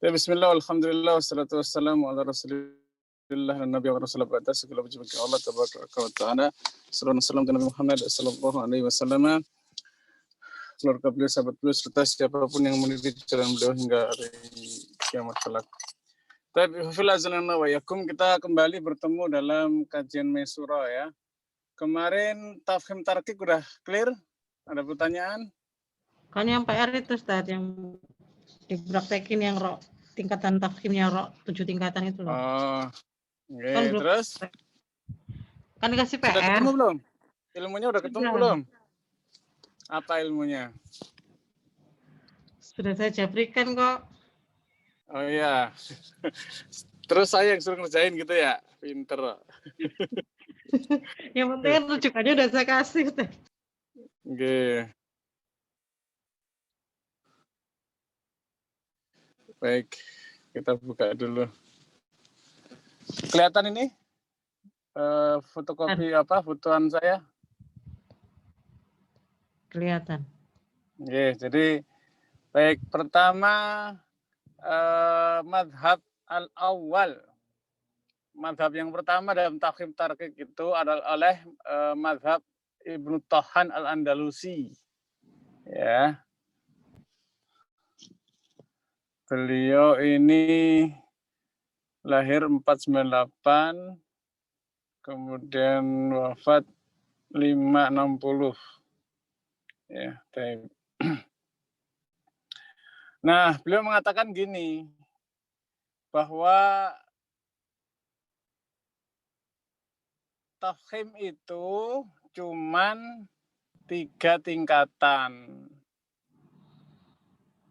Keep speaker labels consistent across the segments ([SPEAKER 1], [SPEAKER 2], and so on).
[SPEAKER 1] Ya, bismillah, alhamdulillah, wassalatu wassalamu ala rasulillah, nabi wa rasulullah ba'da, segala puji bagi Allah tabaraka wa ta'ala. Sallallahu alaihi wa Nabi Muhammad sallallahu alaihi wasallam, keluarga beliau, sahabat beliau, serta siapapun yang meniti jalan beliau hingga hari kiamat kelak. Tapi wa yakum, kita kembali bertemu dalam kajian Maisura ya. Kemarin tafhim tarkik udah clear? Ada pertanyaan?
[SPEAKER 2] Kan yang PR itu Ustaz, yang dipraktekin yang tingkatan tafhimnya 7 tingkatan itu loh.
[SPEAKER 1] Oh, okay.
[SPEAKER 2] Kan
[SPEAKER 1] Terus?
[SPEAKER 2] Kan dikasih PR.
[SPEAKER 1] Sudah ketemu belum? Ilmunya udah ketemu belum? Apa ilmunya?
[SPEAKER 2] Sudah saya jabrikan kok.
[SPEAKER 1] Oh iya. Terus saya yang suruh ngerjain gitu ya? Pinter.
[SPEAKER 2] Yang penting kan rujukannya udah saya kasih.
[SPEAKER 1] Oke. Baik, kita buka dulu. Kelihatan ini? Fotokopi apa? Fotoan saya?
[SPEAKER 2] Kelihatan.
[SPEAKER 1] Oke, jadi baik, pertama madhab al-awwal. Madhab yang pertama dalam tafhim tarkik itu adalah oleh madhab Ibnu Tahan al-Andalusi. Ya. Beliau ini lahir 498, kemudian wafat 560. Ya, nah, beliau mengatakan gini, bahwa tafhim itu cuman 3 tingkatan.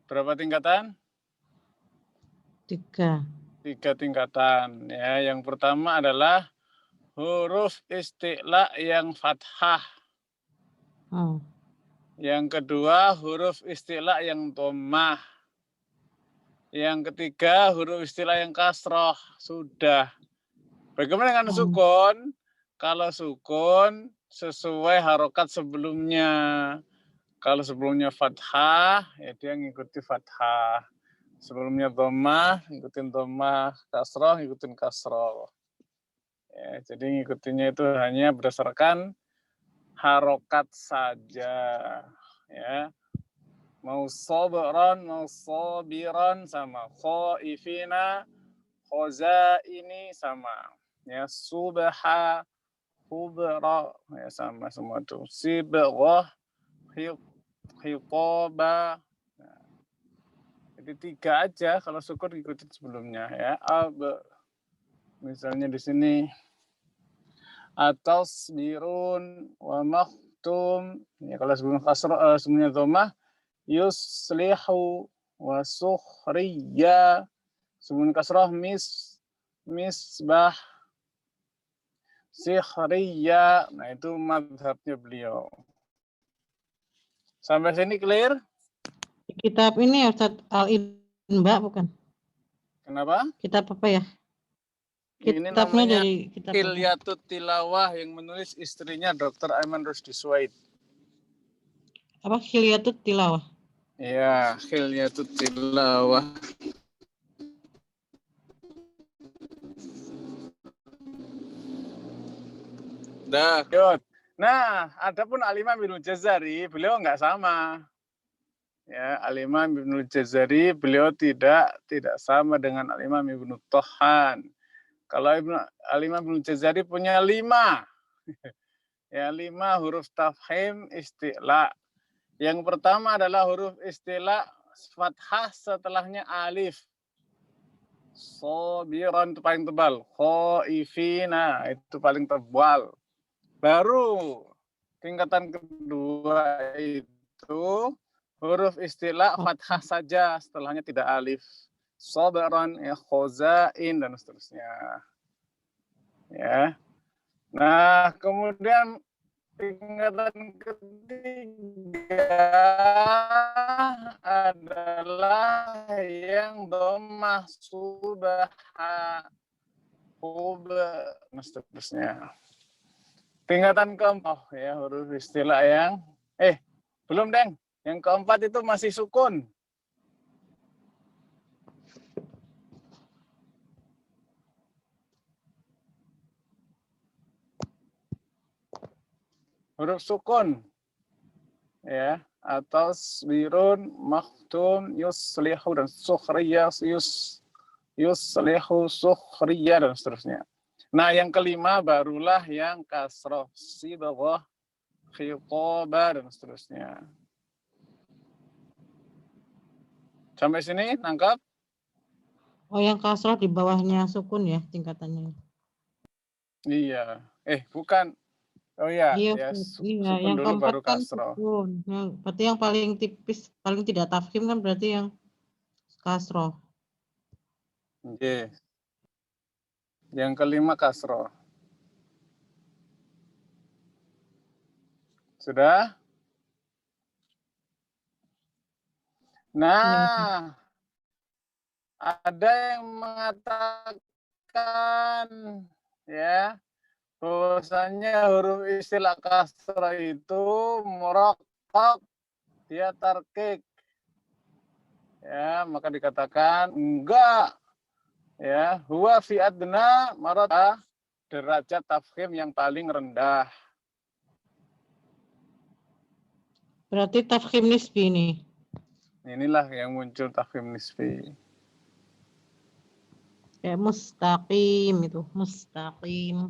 [SPEAKER 1] Berapa tingkatan?
[SPEAKER 2] 3
[SPEAKER 1] tingkatan. Ya, yang pertama adalah huruf isti'la yang fathah. Yang kedua huruf isti'la yang dhammah. Yang ketiga huruf isti'la yang kasroh. Sudah. Bagaimana dengan sukun? Kalau sukun sesuai harokat sebelumnya. Kalau sebelumnya fathah, ya dia ngikuti fathah. Sebelumnya dhammah, ngikutin dhammah. Kasroh, ngikutin kasroh. Ya, jadi ngikutinnya itu hanya berdasarkan harokat saja. Ya. Mau sabran, mau sabiran sama. Khaifina, khazaini sama. Ya, subha, hubra, ya sama semua itu. Sibghah, hitaba. Nah, jadi 3 aja kalau sukun ikutin sebelumnya ya. Misalnya di sini atau birun wa maktum. Ya, kalau sebelum kasrah sebelumnya dhammah yuslihu wa sukhriya. Sebelum kasrah misbah sikhriya. Nah, itu mazhabnya beliau. Sampai sini clear?
[SPEAKER 2] Kitab ini Ustaz Al-Inba bukan?
[SPEAKER 1] Kenapa?
[SPEAKER 2] Kitab apa ya?
[SPEAKER 1] Ini
[SPEAKER 2] Kitabnya
[SPEAKER 1] namanya
[SPEAKER 2] dari kitab
[SPEAKER 1] Hilyatut Tilawah yang menulis istrinya Dr. Aiman Rusdi Suwaid.
[SPEAKER 2] Apa? Hilyatut Tilawah.
[SPEAKER 1] Ya, Hilyatut Tilawah. Dah, yuk. Nah, adapun Al-Imam Ibnu Jazari, beliau nggak sama. Ya, Al-Imam Ibnu Jazari, beliau tidak sama dengan Al-Imam Ibnu Tahan. Kalau Al-Imam Ibnu Jazari punya 5. Ya, 5 huruf tafhim isti'la. Yang pertama adalah huruf isti'la fathah setelahnya alif. Sobiran itu paling tebal. Khaifina itu paling tebal. Baru tingkatan kedua itu huruf isti'la fathah saja, setelahnya tidak alif. Sobiran, ya, khozain dan seterusnya. Ya. Nah, kemudian tingkatan ketiga adalah yang dhammah subha dan seterusnya. Tingkatan keempat ya huruf istilah yang belum, Deng. Yang keempat itu masih sukun. huruf sukun, ya, atau birun, maktum, yuslihu, dan sukhriyah, yuslihu, sukhriyah, dan seterusnya. Nah, yang kelima barulah yang kasroh, sibghah, khitobah, dan seterusnya. Sampai sini nangkap?
[SPEAKER 2] Oh, yang kasroh di bawahnya sukun ya tingkatannya.
[SPEAKER 1] Iya. Bukan. Oh iya,
[SPEAKER 2] Iya,
[SPEAKER 1] ya
[SPEAKER 2] iya.
[SPEAKER 1] sukun
[SPEAKER 2] Yang
[SPEAKER 1] dulu
[SPEAKER 2] keempat
[SPEAKER 1] baru
[SPEAKER 2] kan
[SPEAKER 1] kasroh.
[SPEAKER 2] sukun. Berarti yang paling tipis, paling tidak tafkhim kan berarti yang kasroh.
[SPEAKER 1] Oke. Yang kelima kasroh. Sudah?
[SPEAKER 2] Iya.
[SPEAKER 1] Nah, ada yang mengatakan ya bahwasanya huruf istilah kasroh itu murakkab, dia tarkik. Ya, maka dikatakan enggak. Ya, huwa fi adna marata, derajat tafkhim yang paling rendah.
[SPEAKER 2] Berarti tafkhim nisbi ini.
[SPEAKER 1] Inilah yang muncul tafkhim nisbi.
[SPEAKER 2] Kayak mustaqim itu, mustaqim.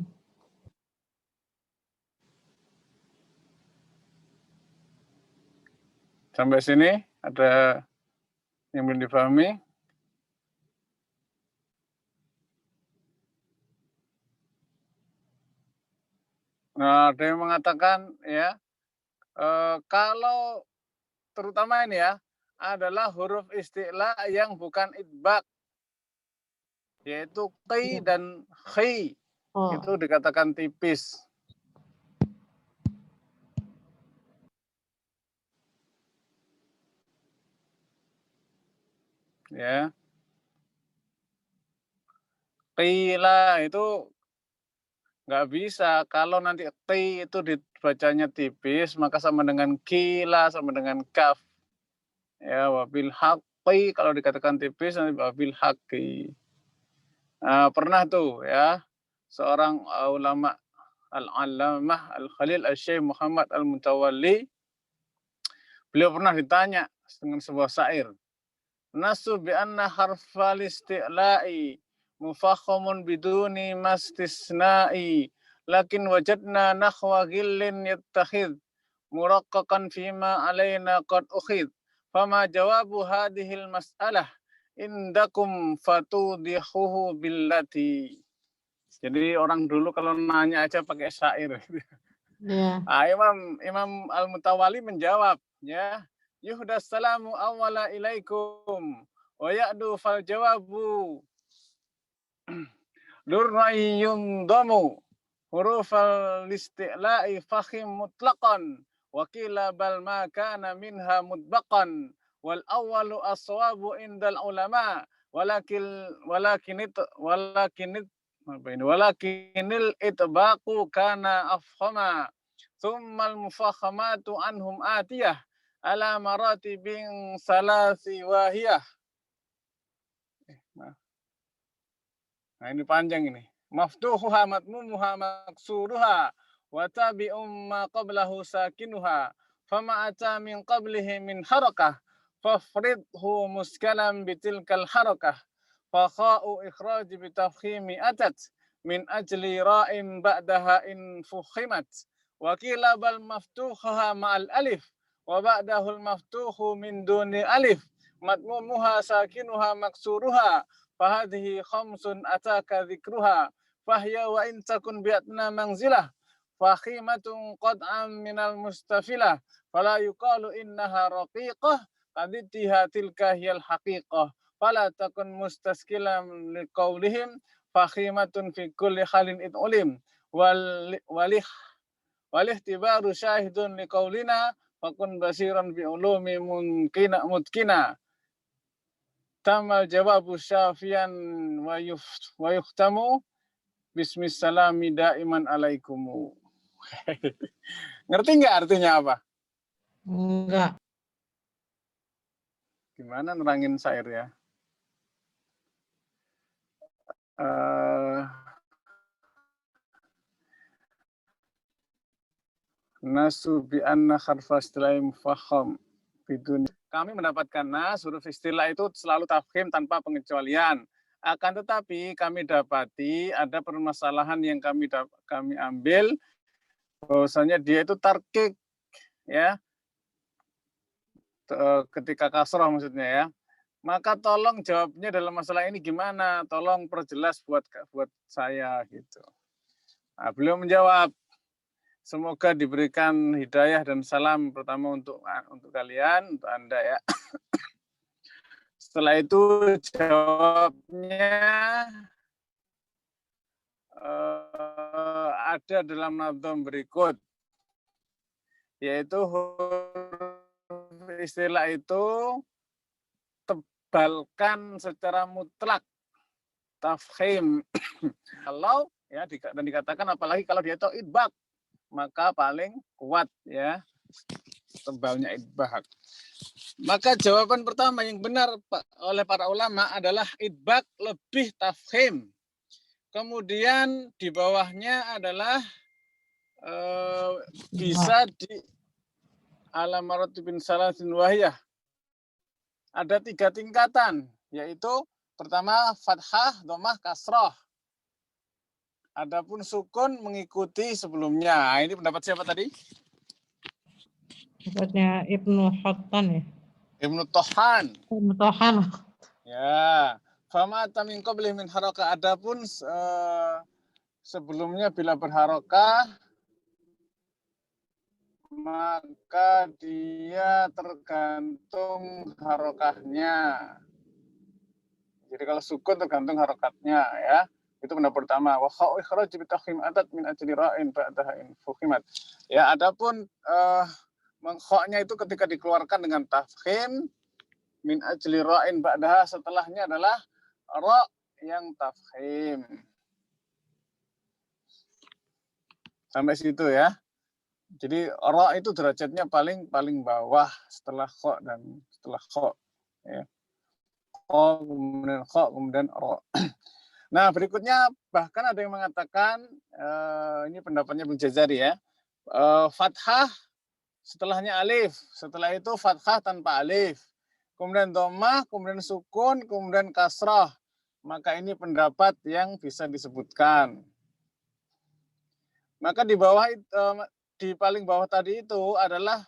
[SPEAKER 1] Sampai sini ada yang belum dipahami? Nah, ada yang mengatakan ya, kalau terutama ini ya, adalah huruf isti'la yang bukan idbaq, yaitu qi
[SPEAKER 2] Ya.
[SPEAKER 1] dan khi.
[SPEAKER 2] Oh,
[SPEAKER 1] Itu dikatakan tipis. Ya. Qila itu nggak bisa. Kalau nanti qi itu dibacanya tipis, maka sama dengan kila, sama dengan kaf. Ya, wabil haqqi, kalau dikatakan tipis nanti wabil haqqi. Nah, pernah tuh ya, seorang ulama al-allamah al-khalil al-syekh Muhammad al-Mutawalli, beliau pernah ditanya dengan sebuah syair. Nasu bi anna harfal isti'la'i mufakhamun biduni mastisna'i, lakin wajadna nakhwa ghillin yattakhidh muraqqaqan fima alaina qad ukhidh, fama jawabu hadhil mas'alah indakum fatudihuhu billati. Jadi orang dulu kalau nanya aja pakai syair.
[SPEAKER 2] ya.
[SPEAKER 1] Imam Al-Mutawali menjawab, ya, yuhdas salamu awwala ilaikum wa ya'du fal jawabu durrayyun damu hurufal isti'la'i fakhim mutlaqan wa qila bal ma kana minha mudbaqan wal awwalu aswabu indal ulama walakinil itbaqu kana afhama thummal mufakhamatu anhum atiyah ala maratibin salasi wahiyah. Nah, ini panjang ini. Maftuhuha matmumuha maksuruha wa tabi'um ma qablahu sakinuha fama ata min qablihi min harakah fafridhu muskalam bitilkal harakah fakha'u ikhraj bitafkhimi atat min ajli ra'in ba'daha in fukhimat wa qila bal maftuhuha ma'al alif wa ba'dahu al maftuhu min duni alif matmumuha sakinuha maksuruha fahadhihi khamsun ataka dzikruha fahya wa in takun bi'atna manzilah fakhimatun qad'an minal mustafilah fala yuqalu innaha raqiqah qadittiha tilka hiyal haqiqah fala takun mustaskilan liqaulihim fakhimatun fi kulli halin id ulim walihtibaru syahidun liqaulina fakun basiran bi ulumi mutkina tamal jawabu syafian wa yuhtamu bismissalami daiman alaikumu. Ngerti nggak artinya apa?
[SPEAKER 2] Enggak.
[SPEAKER 1] Gimana nerangin syair ya? nasu bi anna harfa istilai mufaham bidun. Kami mendapatkan nas, huruf istilah itu selalu tafkhim tanpa pengecualian. Akan tetapi kami dapati ada permasalahan yang kami ambil bahwasanya dia itu tarkik, ya, ketika kasroh maksudnya, ya. Maka tolong jawabnya dalam masalah ini gimana? Tolong perjelas buat saya gitu. Nah, beliau menjawab, semoga diberikan hidayah dan salam pertama untuk kalian, untuk Anda, ya. Setelah itu jawabnya ada dalam nazam berikut, yaitu istilah itu tebalkan secara mutlak, tafkhim. Kalau ya dan dikatakan apalagi kalau dia itu idbak, maka paling kuat, ya, tebalnya idbak. Maka jawaban pertama yang benar oleh para ulama adalah idbak lebih tafkhim. Kemudian di bawahnya adalah bisa di ala maratibin salasin wahiyah. Ada 3 tingkatan, yaitu pertama fathah, dhammah, kasrah. Adapun sukun mengikuti sebelumnya. Nah, ini pendapat siapa tadi?
[SPEAKER 2] Pendapatnya Ibnu Hattan, ya.
[SPEAKER 1] Ibnu Tohan.
[SPEAKER 2] Ibnu Tohan.
[SPEAKER 1] Ya. Fama min qabli min harakah. Adapun sebelumnya bila berharakah, maka dia tergantung harokahnya. Jadi kalau sukun tergantung harokatnya, ya. Itu pendapat pertama. Wa kha'u ikhraj bi tafkhim atat min ajli ra'in ba'daha in fuhimat. Ya, adapun mengkha'nya itu ketika dikeluarkan dengan tafkhim min ajli ra'in ba'daha, setelahnya adalah ra' yang tafkhim. Sampai situ, ya. Jadi ra itu derajatnya paling bawah setelah kha dan setelah kha, ya. Kha kemudian kha kemudian ra. Nah, berikutnya bahkan ada yang mengatakan ini pendapatnya Ibnu Jazari, ya. Fathah setelahnya alif, setelah itu fathah tanpa alif. Kemudian dhammah, kemudian sukun, kemudian kasrah. Maka ini pendapat yang bisa disebutkan. Maka di bawah di paling bawah tadi itu adalah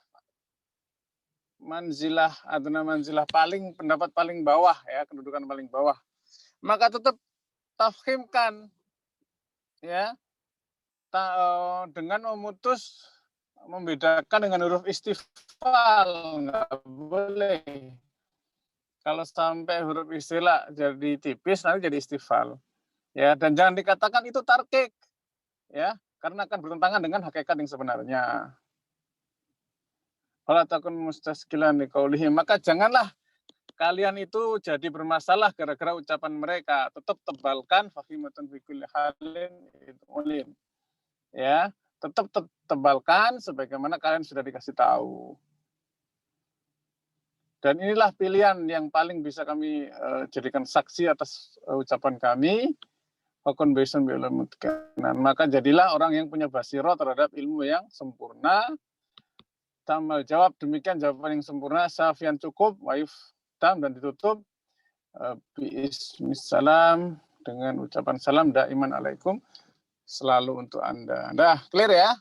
[SPEAKER 1] manzilah adna manzilah, pendapat paling bawah, ya, kedudukan paling bawah. Maka tetap tafkhimkan, ya, dengan membedakan dengan huruf istifal, nggak boleh. Kalau sampai huruf istilah jadi tipis nanti jadi istifal, ya, dan jangan dikatakan itu tarkik, ya, karena akan bertentangan dengan hakikat yang sebenarnya. Fala takun mustaskilan liqaulihi, maka janganlah kalian itu jadi bermasalah gara-gara ucapan mereka. Tetap tebalkan fahimatun fi kulli halin ulim. Ya, tetap tebalkan sebagaimana kalian sudah dikasih tahu. Dan inilah pilihan yang paling bisa kami jadikan saksi atas ucapan kami. Maka jadilah orang yang punya basirah terhadap ilmu yang sempurna. Tamal jawab, demikian jawaban yang sempurna, safian cukup, waif tam, dan ditutup biismissalam dengan ucapan salam daiman alaikum, selalu untuk Anda. Dah clear, ya?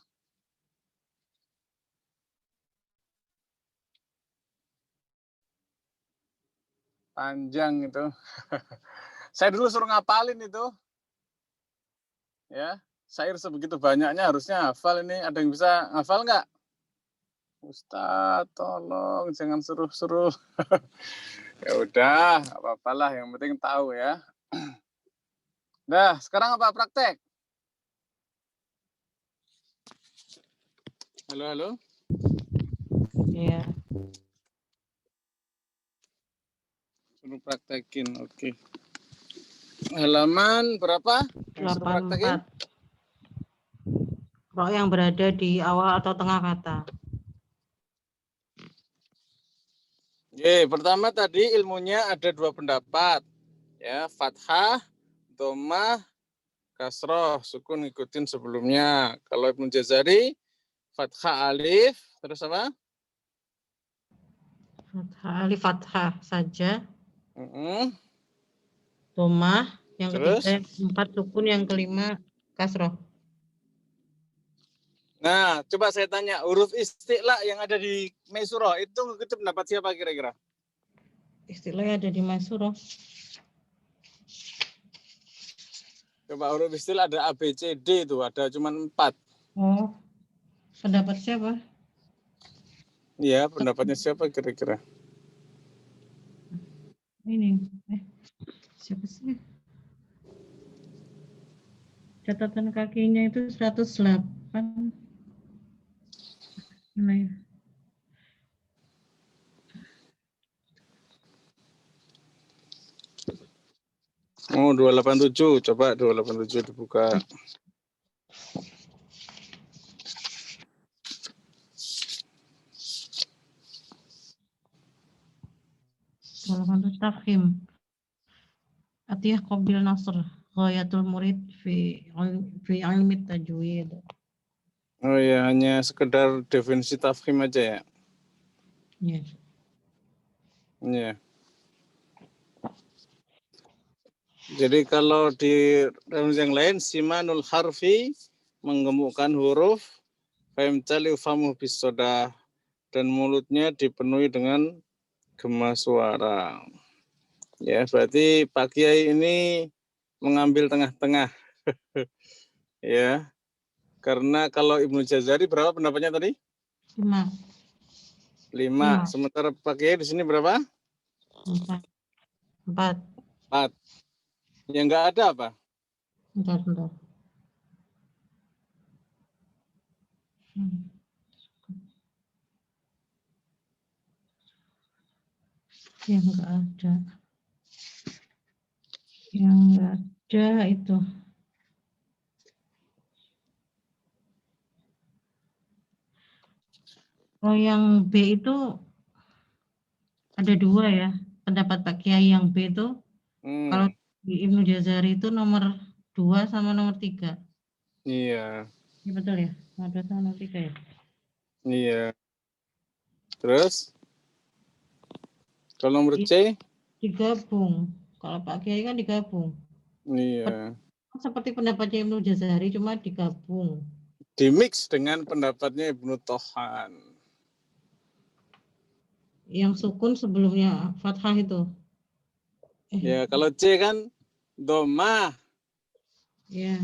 [SPEAKER 1] Panjang itu. Saya dulu suruh ngapalin itu. Ya, syair sebegitu banyaknya harusnya hafal ini. Ada yang bisa hafal nggak? Ustaz, tolong jangan suruh-suruh. Ya udah, apa-apalah, yang penting tahu, ya. Nah, sekarang apa praktek? Halo.
[SPEAKER 2] Iya.
[SPEAKER 1] Suruh praktekin, oke. Halaman berapa?
[SPEAKER 2] 84. Roh yang berada di awal atau tengah kata.
[SPEAKER 1] Pertama tadi ilmunya ada 2 pendapat, ya, fathah, dhammah, kasroh, sukun ngikutin sebelumnya. Kalau Ibnu Jazari Fathah alif, terus apa?
[SPEAKER 2] Fathah alif fathah saja.
[SPEAKER 1] Mm-mm.
[SPEAKER 2] Dhammah, yang
[SPEAKER 1] Terus?
[SPEAKER 2] ketiga, yang keempat sukun, yang kelima kasroh.
[SPEAKER 1] Nah, coba saya tanya, huruf isti'la yang ada di Mesurah itu pendapat siapa kira-kira?
[SPEAKER 2] Istilahnya ada di Masurah.
[SPEAKER 1] Coba huruf isti'la ada A, B, C, D itu, ada cuma 4.
[SPEAKER 2] Oh, pendapat siapa?
[SPEAKER 1] Iya, pendapatnya siapa kira-kira?
[SPEAKER 2] Ini, siapa sih? Catatan kakinya itu 108. Mana ya?
[SPEAKER 1] Oh, 287. Coba 287 dibuka.
[SPEAKER 2] Walaupun tafhim. Atiyah qabil nasr. Ghayatul murid fi ilmi tajwid.
[SPEAKER 1] Oh ya, hanya sekedar definisi tafkhim aja ya.
[SPEAKER 2] Ya.
[SPEAKER 1] Iya. Jadi kalau di yang lain simanul harfi menggemukkan huruf, famtali famu bisodah, dan mulutnya dipenuhi dengan gema suara. Ya, berarti Pak Kiai ini mengambil tengah-tengah. Ya. Karena kalau Ibnu Jazari berapa pendapatnya tadi?
[SPEAKER 2] 5.
[SPEAKER 1] 5. Sementara Pak Kiai di sini berapa?
[SPEAKER 2] 4.
[SPEAKER 1] 4. Yang enggak ada apa?
[SPEAKER 2] Bentar. Yang enggak ada. Yang enggak ada itu. Oh, yang B itu ada 2 ya. Pendapat Pak Kiai yang B itu kalau di Ibnu Jazari itu nomor 2 sama nomor 3.
[SPEAKER 1] Iya.
[SPEAKER 2] Iya betul ya? Nomor 2 sama nomor 3 ya?
[SPEAKER 1] Iya. Terus? Kalau nomor C?
[SPEAKER 2] Digabung. Kalau Pak Kiai kan digabung.
[SPEAKER 1] Iya.
[SPEAKER 2] Seperti pendapatnya Ibnu Jazari cuma digabung.
[SPEAKER 1] Dimix dengan pendapatnya Ibnu Tohan.
[SPEAKER 2] Yang sukun sebelumnya fathah itu.
[SPEAKER 1] Ya, kalau C kan domah.
[SPEAKER 2] Ya.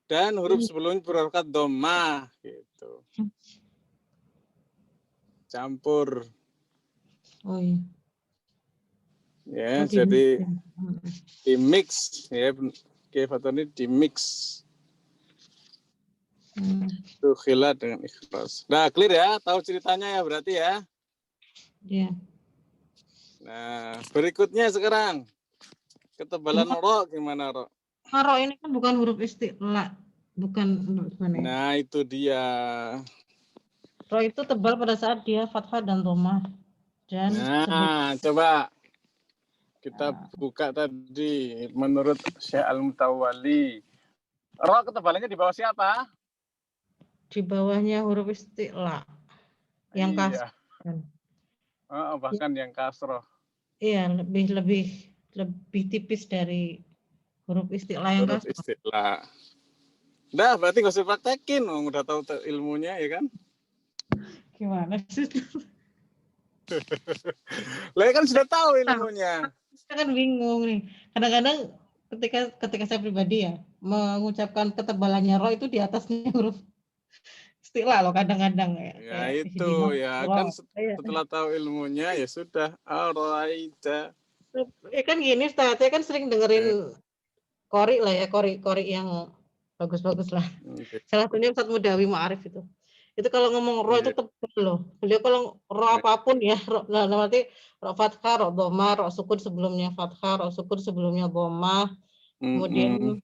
[SPEAKER 1] Dan huruf sebelumnya berharokat domah. Gitu. Campur.
[SPEAKER 2] Oh iya.
[SPEAKER 1] Ya, jadi dimix. Ya, Kefatoni dimix. Itu khilat dengan ikhlas. Nah, clear ya? Tahu ceritanya ya berarti ya?
[SPEAKER 2] Iya.
[SPEAKER 1] Nah, berikutnya sekarang. Ketebalan ro gimana ro?
[SPEAKER 2] Ro ini kan bukan huruf isti'la. Bukan gimana ya?
[SPEAKER 1] Nah, itu dia.
[SPEAKER 2] Ro itu tebal pada saat dia fathah dan dhammah. Dan
[SPEAKER 1] Nah, coba kita buka tadi menurut Syekh Al-Mutawali. Ro ketebalannya di bawah siapa?
[SPEAKER 2] Di bawahnya huruf isti'la. Yang
[SPEAKER 1] Iya.
[SPEAKER 2] kasroh.
[SPEAKER 1] Bahkan yang kasroh.
[SPEAKER 2] Iya, lebih tipis dari huruf isti'la yang
[SPEAKER 1] Huruf
[SPEAKER 2] kasroh.
[SPEAKER 1] istilah. Udah, berarti gak usah praktekin. Udah tahu ilmunya ya kan?
[SPEAKER 2] Gimana sih?
[SPEAKER 1] Lah kan sudah tahu ilmunya.
[SPEAKER 2] Saya kan bingung nih. Kadang-kadang ketika saya pribadi ya mengucapkan ketebalannya ro itu di atasnya huruf istilah loh kadang-kadang ya.
[SPEAKER 1] Ya
[SPEAKER 2] Kayak
[SPEAKER 1] itu ya kan setelah tahu ilmunya ya sudah. Alright.
[SPEAKER 2] Ya kan gini, Ustaz, saya kan sering dengerin Qori lah ya, Qori yang bagus-bagus lah. Salah satunya Ustaz Mudawi Ma'arif itu. Itu kalau ngomong ro itu tebal loh. Beliau kalau ro apapun ya, berarti ro fathah, ro dhammah, ro sukun sebelumnya fathah, ro sukun sebelumnya dhammah. Kemudian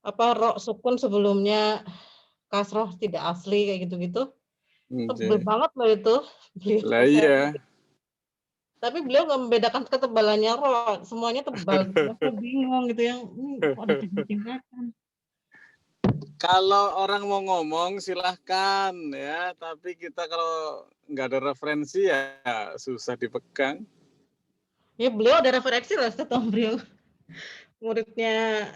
[SPEAKER 2] ro sukun sebelumnya kasroh tidak asli kayak gitu-gitu. Tebal banget loh itu.
[SPEAKER 1] Lah iya.
[SPEAKER 2] Tapi beliau nggak membedakan ketebalannya ro, semuanya tebal. Aku bingung gitu yang kok ada tingkatan.
[SPEAKER 1] Kalau orang mau ngomong silahkan ya, tapi kita kalau nggak ada referensi ya susah dipegang.
[SPEAKER 2] Ya beliau ada referensi lah, Ustaz beliau muridnya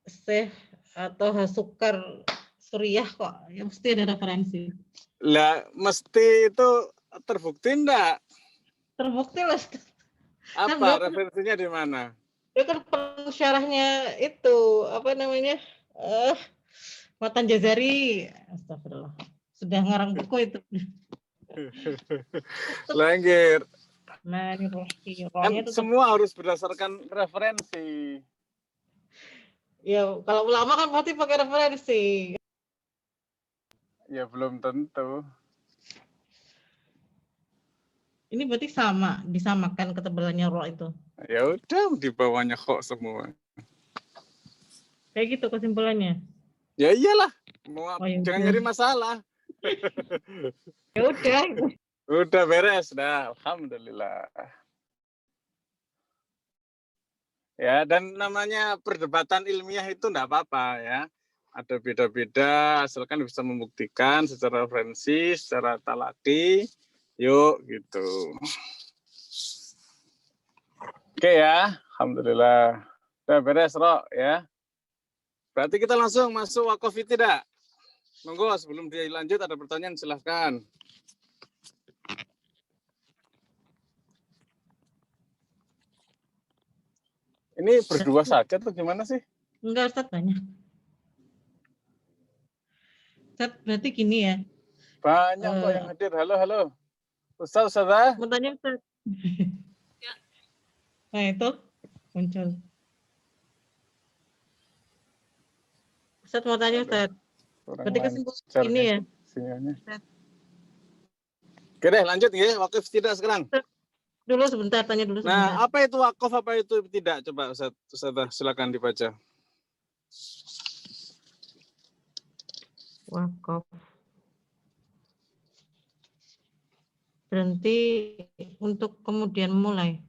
[SPEAKER 2] Syekh atau Hasukar Suriah kok, ya mesti ada referensi.
[SPEAKER 1] Lah mesti itu terbukti enggak?
[SPEAKER 2] Terbukti lah. Kan
[SPEAKER 1] Apa referensinya di mana?
[SPEAKER 2] Dia kan pensyarahnya itu apa namanya? Matan Jazari. Astagfirullah. Sudah ngarang buku itu.
[SPEAKER 1] Langgir.
[SPEAKER 2] Nah, ini
[SPEAKER 1] Kan semua harus berdasarkan referensi.
[SPEAKER 2] Ya, kalau ulama kan pasti pakai referensi.
[SPEAKER 1] Ya belum tentu.
[SPEAKER 2] Ini berarti sama, disamakan ketebalannya roh itu.
[SPEAKER 1] Ya udah di bawahnya kok semua.
[SPEAKER 2] Kayak gitu kesimpulannya.
[SPEAKER 1] Ya iyalah, jangan nyari masalah.
[SPEAKER 2] Ya udah.
[SPEAKER 1] Udah beres dah, alhamdulillah. Ya, dan namanya perdebatan ilmiah itu enggak apa-apa ya. Ada beda-beda, asalkan bisa membuktikan secara referensi, secara talaki. Yuk, gitu. Oke ya, alhamdulillah. Udah beres, Rok, ya. Berarti kita langsung masuk wakaf tidak? Monggo, sebelum dia lanjut ada pertanyaan, silahkan. Ini berdua saja tuh gimana sih?
[SPEAKER 2] Enggak, Ustaz, banyak. Ustaz, berarti gini ya.
[SPEAKER 1] Banyak kok yang hadir. Halo, halo. Ustaz, Ustazah.
[SPEAKER 2] Mau tanya, Ustaz. Ya. Nah, itu muncul. Ustaz mau tanya, Ustaz. Berarti kesimpulan ini ya.
[SPEAKER 1] Sinyalnya. Oke deh, lanjut ya. Wakaf tidak sekarang.
[SPEAKER 2] Dulu sebentar, tanya dulu sebentar.
[SPEAKER 1] Nah, apa itu wakaf, apa itu tidak? Coba Ustazah, silakan dibaca.
[SPEAKER 2] Wakaf. Berhenti untuk kemudian mulai.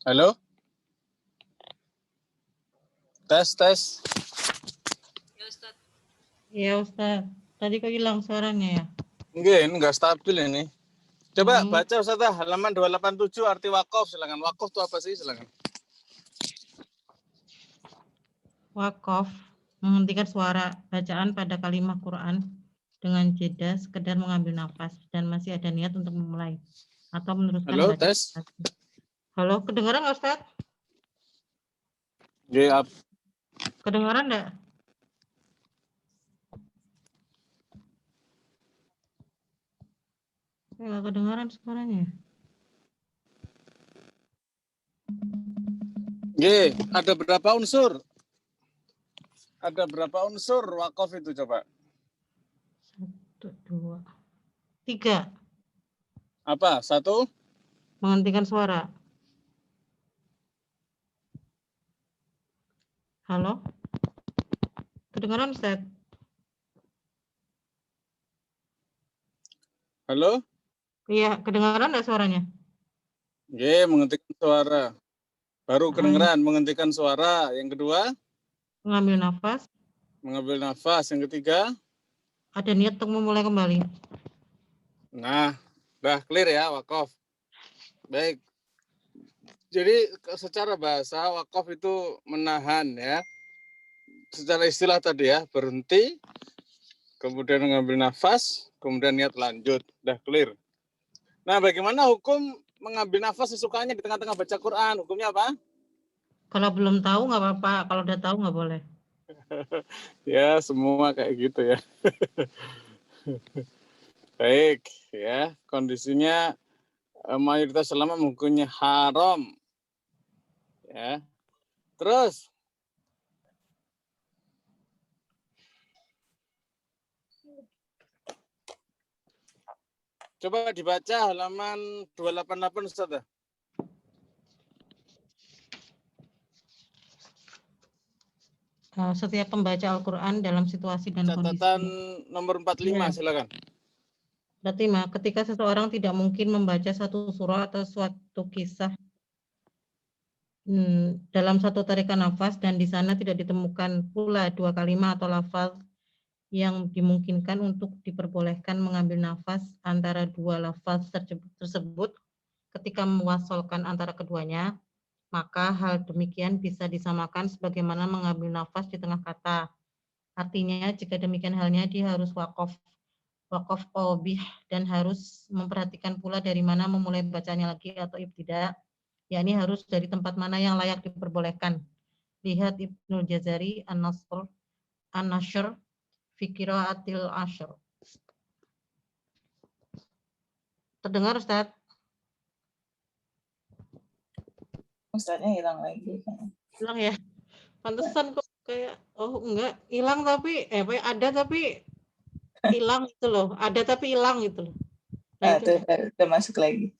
[SPEAKER 1] Halo? Tes.
[SPEAKER 2] Ya, Ustaz. Iya, Ustaz. Tadi kok hilang suaranya ya?
[SPEAKER 1] Enggak stabil ini. Coba baca Ustazah, halaman 287 arti wakaf, silakan. Wakaf itu apa sih? Silakan.
[SPEAKER 2] Wakaf menghentikan suara bacaan pada kalimat Quran dengan jeda sekedar mengambil nafas dan masih ada niat untuk memulai atau meneruskan.
[SPEAKER 1] Halo, tes.
[SPEAKER 2] Halo, kedengaran nggak, Ustaz?
[SPEAKER 1] Ya,
[SPEAKER 2] kedengaran nggak? Nggak kedengaran suaranya.
[SPEAKER 1] Ada berapa unsur? Ada berapa unsur wakaf itu coba?
[SPEAKER 2] 1, 2, 3.
[SPEAKER 1] Apa? 1?
[SPEAKER 2] Menghentikan suara. Halo? Kedengaran, Ustaz?
[SPEAKER 1] Halo?
[SPEAKER 2] Iya, kedengaran nggak suaranya?
[SPEAKER 1] Menghentikan suara. Baru kedengaran, menghentikan suara. Yang kedua?
[SPEAKER 2] Mengambil nafas.
[SPEAKER 1] Mengambil nafas. Yang ketiga?
[SPEAKER 2] Ada niat untuk memulai kembali.
[SPEAKER 1] Nah, udah clear ya wakaf. Baik. Jadi secara bahasa wakaf itu menahan ya. Secara istilah tadi ya, berhenti, kemudian mengambil nafas, kemudian niat lanjut, udah clear. Nah, bagaimana hukum mengambil nafas sesukanya di tengah-tengah baca Quran? Hukumnya apa?
[SPEAKER 2] Kalau belum tahu nggak apa-apa, kalau udah tahu nggak boleh.
[SPEAKER 1] Ya, semua kayak gitu ya. Baik, ya. Kondisinya mayoritas ulama menghukumnya haram. Ya. Terus coba dibaca halaman 288 Ustaz.
[SPEAKER 2] Setiap pembaca Al-Quran dalam situasi dan
[SPEAKER 1] Catatan
[SPEAKER 2] kondisi.
[SPEAKER 1] nomor 45, silakan.
[SPEAKER 2] Berarti ketika seseorang tidak mungkin membaca satu surah atau suatu kisah dalam satu tarikan nafas dan di sana tidak ditemukan pula dua kalimat atau lafaz yang dimungkinkan untuk diperbolehkan mengambil nafas antara dua lafaz tersebut ketika mewasolkan antara keduanya, maka hal demikian bisa disamakan sebagaimana mengambil nafas di tengah kata. Artinya, jika demikian halnya, dia harus wakaf qalbih dan harus memperhatikan pula dari mana memulai bacanya lagi atau ibtidak, yakni harus dari tempat mana yang layak diperbolehkan. Lihat Ibnul Jazari An-Nashr fi Qiraatil Ashr. Terdengar, Ustaz?
[SPEAKER 3] Ustaznya hilang lagi.
[SPEAKER 2] Hilang ya? Pantesan kok kayak, oh enggak, hilang tapi, ada tapi hilang gitu loh. Ada tapi hilang gitu loh. Nah, itu
[SPEAKER 3] udah masuk lagi.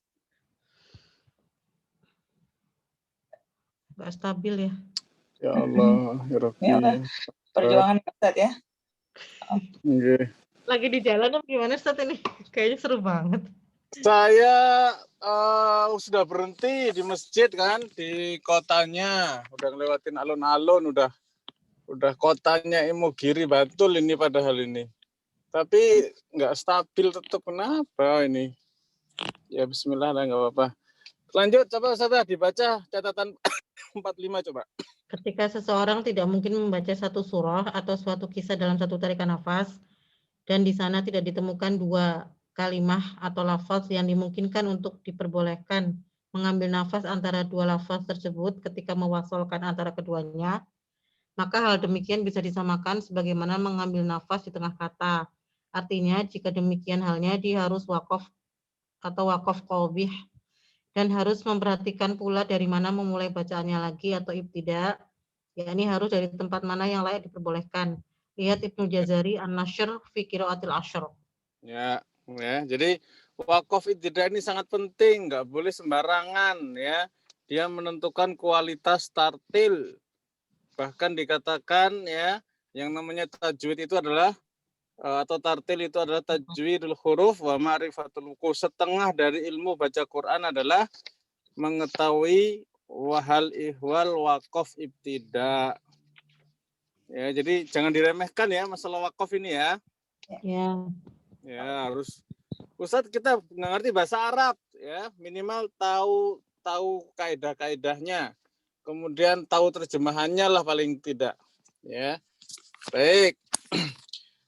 [SPEAKER 2] enggak stabil ya.
[SPEAKER 1] Ya Allah, ya Rabbi.
[SPEAKER 3] Ini apa? Perjuangan Ustaz ya.
[SPEAKER 1] Okay.
[SPEAKER 2] Lagi di jalan apa gimana Ustaz ini? Kayaknya seru banget.
[SPEAKER 1] Saya sudah berhenti di masjid kan, di kotanya. Udah ngelewatin alun-alun, udah kotanya Imogiri, Bantul ini padahal ini. Tapi nggak stabil tetap, kenapa ini? Ya bismillah lah, nggak apa-apa. Lanjut, coba Ustazah dibaca catatan 45 coba.
[SPEAKER 2] Ketika seseorang tidak mungkin membaca satu surah atau suatu kisah dalam satu tarikan nafas, dan di sana tidak ditemukan dua kalimah atau lafaz yang dimungkinkan untuk diperbolehkan mengambil nafas antara dua lafaz tersebut ketika mewasolkan antara keduanya, maka hal demikian bisa disamakan sebagaimana mengambil nafas di tengah kata. Artinya, jika demikian halnya, dia harus wakaf atau wakaf qalbih dan harus memperhatikan pula dari mana memulai bacaannya lagi atau ibtidak, yakni harus dari tempat mana yang layak diperbolehkan. Lihat Ibnu Jazari An-Nashr fi Qiraatil Ashr.
[SPEAKER 1] Ya, jadi wakaf ibtidak ini sangat penting, nggak boleh sembarangan ya. Dia menentukan kualitas tartil. Bahkan dikatakan ya, yang namanya tajwid itu adalah atau tartil itu adalah tajwidul huruf wa ma'rifatul wuquf. Setengah dari ilmu baca Quran adalah mengetahui wahal ihwal waqaf ibtidak. Ya, jadi jangan diremehkan ya masalah wakaf ini ya.
[SPEAKER 2] Ya.
[SPEAKER 1] Ya, harus Ustadz, kita nggak ngerti bahasa Arab ya, minimal tahu kaidah-kaidahnya. Kemudian tahu terjemahannya lah paling tidak. Ya. Baik.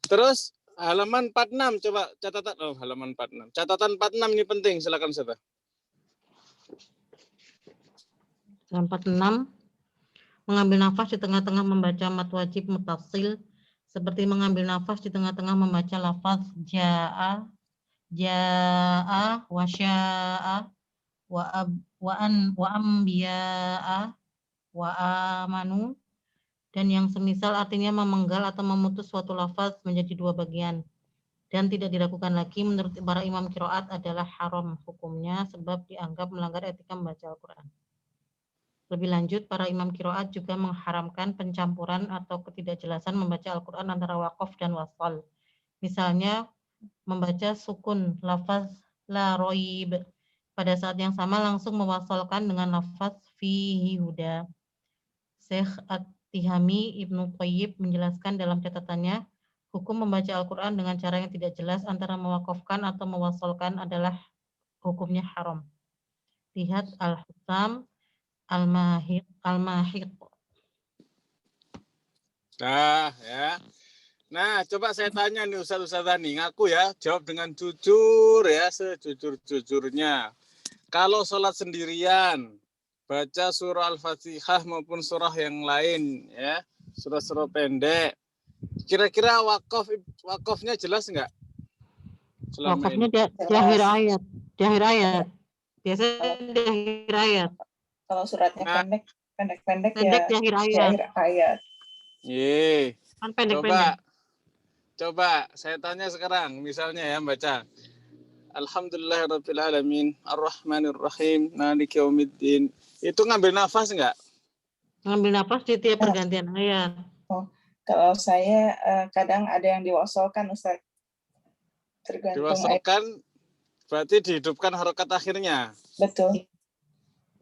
[SPEAKER 1] Terus halaman 46 coba catatan halaman 46. Catatan 46 ini penting, silakan Ustaz.
[SPEAKER 2] Halaman 46, mengambil nafas di tengah-tengah membaca mat wajib mutasil seperti mengambil nafas di tengah-tengah membaca lafaz jaa wa syaa wa ambiyaa wa amanu dan yang semisal, artinya memenggal atau memutus suatu lafaz menjadi dua bagian dan tidak dilakukan lagi menurut para imam qiraat adalah haram hukumnya sebab dianggap melanggar etika membaca Al-Quran. Lebih lanjut, para imam qiraat juga mengharamkan pencampuran atau ketidakjelasan membaca Al-Quran antara waqaf dan wasal. Misalnya, membaca sukun lafaz la roib pada saat yang sama langsung mewasalkan dengan lafaz fihi huda. Syekh At-Tihami Ibnu Qayyib menjelaskan dalam catatannya, hukum membaca Al-Quran dengan cara yang tidak jelas antara mewakafkan atau mewasalkan adalah hukumnya haram. Lihat Al-Husam Al-Mahiq.
[SPEAKER 1] Nah, ya. Nah, coba saya tanya nih Ustaz-Ustazah nih, ngaku ya, jawab dengan jujur ya, sejujur-jujurnya. Kalau sholat sendirian, baca surah Al-Fatihah maupun surah yang lain ya, surah-surah pendek. Kira-kira wakofnya jelas nggak? Selama
[SPEAKER 2] Wakafnya
[SPEAKER 1] ini.
[SPEAKER 2] di akhir ayat. Di akhir ayat. Biasanya di akhir ayat.
[SPEAKER 3] Kalau suratnya
[SPEAKER 1] Nah,
[SPEAKER 3] pendek
[SPEAKER 2] Pendek
[SPEAKER 3] ya
[SPEAKER 2] di akhir
[SPEAKER 3] di
[SPEAKER 2] ayat.
[SPEAKER 3] akhir ayat.
[SPEAKER 1] Ye.
[SPEAKER 2] Kan pendek-pendek.
[SPEAKER 1] Coba saya tanya sekarang, misalnya ya baca Alhamdulillahirrabbilalamin Ar-Rahmanirrahim Maliki Yaumiddin. Itu ngambil nafas nggak?
[SPEAKER 2] Ngambil nafas di tiap pergantian ayat.
[SPEAKER 3] Oh, kalau saya kadang ada yang diwasolkan, Ustaz. Tergantung ayat.
[SPEAKER 1] Diwasolkan berarti dihidupkan harokat akhirnya.
[SPEAKER 3] Betul.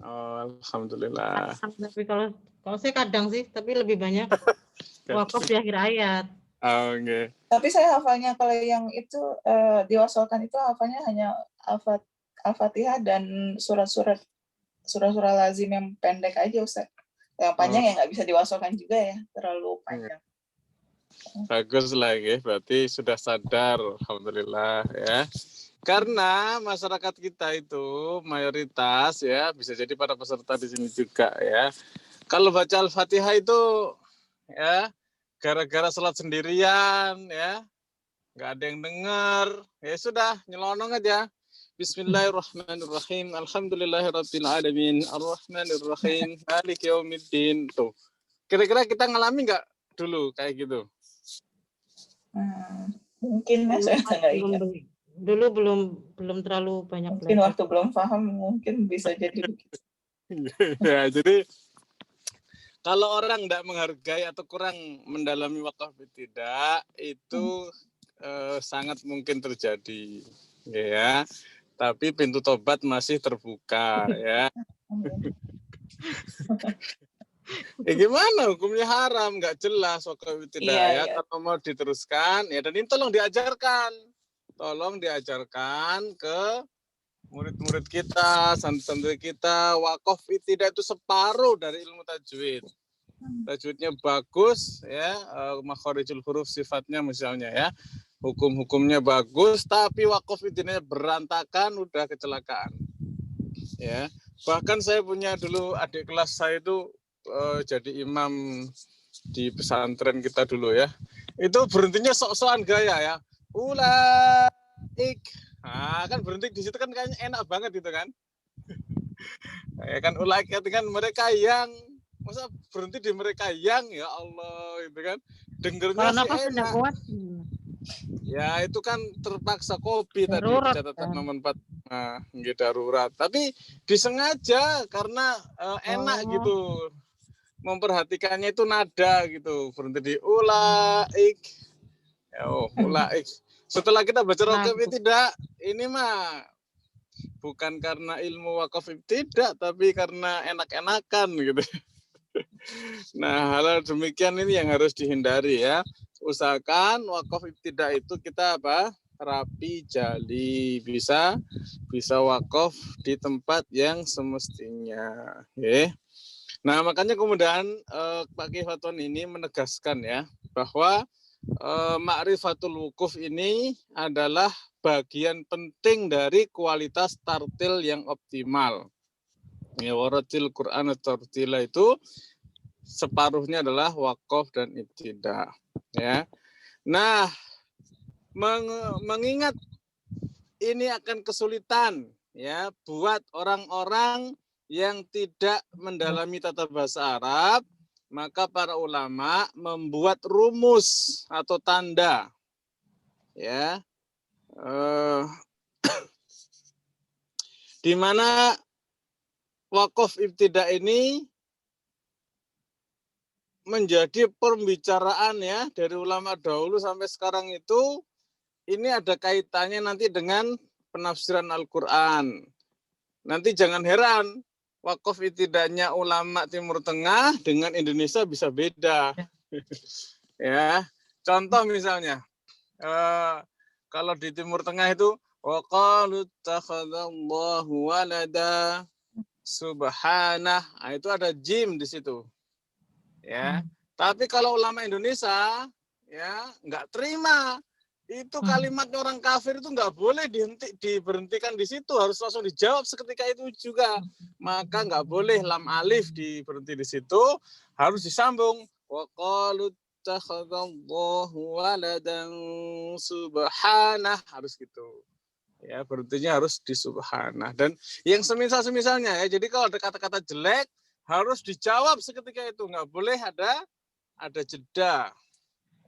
[SPEAKER 1] Oh, Alhamdulillah.
[SPEAKER 2] Tapi kalau saya kadang sih, tapi lebih banyak wakaf di akhir ayat.
[SPEAKER 1] Oh, okay.
[SPEAKER 3] Tapi saya hafalnya kalau yang itu diwasolkan itu hafalnya hanya Al-Fatihah dan surat-surat lazim yang pendek aja, Ustaz. Yang panjang ya nggak bisa diwasolkan juga ya, terlalu panjang.
[SPEAKER 1] Bagus lagi, berarti sudah sadar, alhamdulillah ya. Karena masyarakat kita itu mayoritas ya, bisa jadi para peserta di sini juga ya. Kalau baca Al-Fatihah itu ya gara-gara sholat sendirian ya, nggak ada yang dengar, ya sudah nyelonong aja. Bismillahirrahmanirrahim. Alhamdulillahirrabbilalamin. Ar-Rahmanirrahim. Maliki Yaumiddin. Tuh. Kira-kira kita ngalami nggak dulu kayak gitu?
[SPEAKER 3] Mungkin saya nggak ingat.
[SPEAKER 2] Dulu belum terlalu banyak
[SPEAKER 3] mungkin
[SPEAKER 2] belajar.
[SPEAKER 3] Waktu belum paham mungkin bisa jadi begitu.
[SPEAKER 1] Ya, jadi kalau orang tidak menghargai atau kurang mendalami wakaf tidak, itu sangat mungkin terjadi, ya. Tapi pintu tobat masih terbuka, ya. Gimana hukumnya haram, nggak jelas wakaf tidak ya. Kalau mau diteruskan, ya dan ini tolong diajarkan ke murid-murid kita, santri-santri kita. Wakaf tidak itu separuh dari ilmu tajwid. Tajwidnya bagus ya, makharijul huruf sifatnya misalnya ya, hukum-hukumnya bagus, tapi wakaf idenya berantakan, udah kecelakaan ya. Bahkan saya punya dulu adik kelas saya itu jadi imam di pesantren kita dulu ya, itu berhentinya sok-sokan gaya ya, ulaik, nah kan berhenti di situ kan kayaknya enak banget gitu kan. Ya kan ulaik kan mereka yang, masa berhenti di mereka yang, ya Allah itu kan dengernya sih enak. Kuat. Ya itu kan terpaksa kopi darurat, tadi catatan nomor 4. Nah, darurat. Tapi disengaja karena enak gitu. Memperhatikannya itu nada gitu. Berhenti di ulaik. Ulaik. Setelah kita baca wakaf tidak, ini mah bukan karena ilmu wakaf tidak, tapi karena enak-enakan gitu. Nah, hal demikian ini yang harus dihindari ya. Usahakan wakaf ibtidah itu kita rapi, jali, bisa wakaf di tempat yang semestinya. Okay. Nah, makanya kemudian Pak Kiai Fatwan ini menegaskan ya bahwa ma'rifatul wukuf ini adalah bagian penting dari kualitas tartil yang optimal. Ya, waratil Quran tartila itu separuhnya adalah wakaf dan ibtidah ya. Nah, mengingat ini akan kesulitan ya buat orang-orang yang tidak mendalami tata bahasa Arab, maka para ulama membuat rumus atau tanda ya, di mana wakaf ibtidah ini menjadi pembicaraan ya dari ulama dahulu sampai sekarang itu. Ini ada kaitannya nanti dengan penafsiran Al-Quran. Nanti jangan heran, wakaf ibtidahnya ulama Timur Tengah dengan Indonesia bisa beda. Ya, contoh misalnya, kalau di Timur Tengah itu waqalu takhadallahu walada subhanah, itu ada jim di situ. Ya. Tapi kalau ulama Indonesia ya nggak terima. Itu kalimat orang kafir itu nggak boleh diberhentikan di situ, harus langsung dijawab seketika itu juga. Maka nggak boleh lam alif diberhenti di situ, harus disambung. Wa qalu takhadallahu waladan subhanah, harus gitu. Ya, berhentinya harus di subhanah. Dan yang semisal-semisalnya ya. Jadi kalau ada kata-kata jelek harus dijawab seketika itu, nggak boleh ada jeda.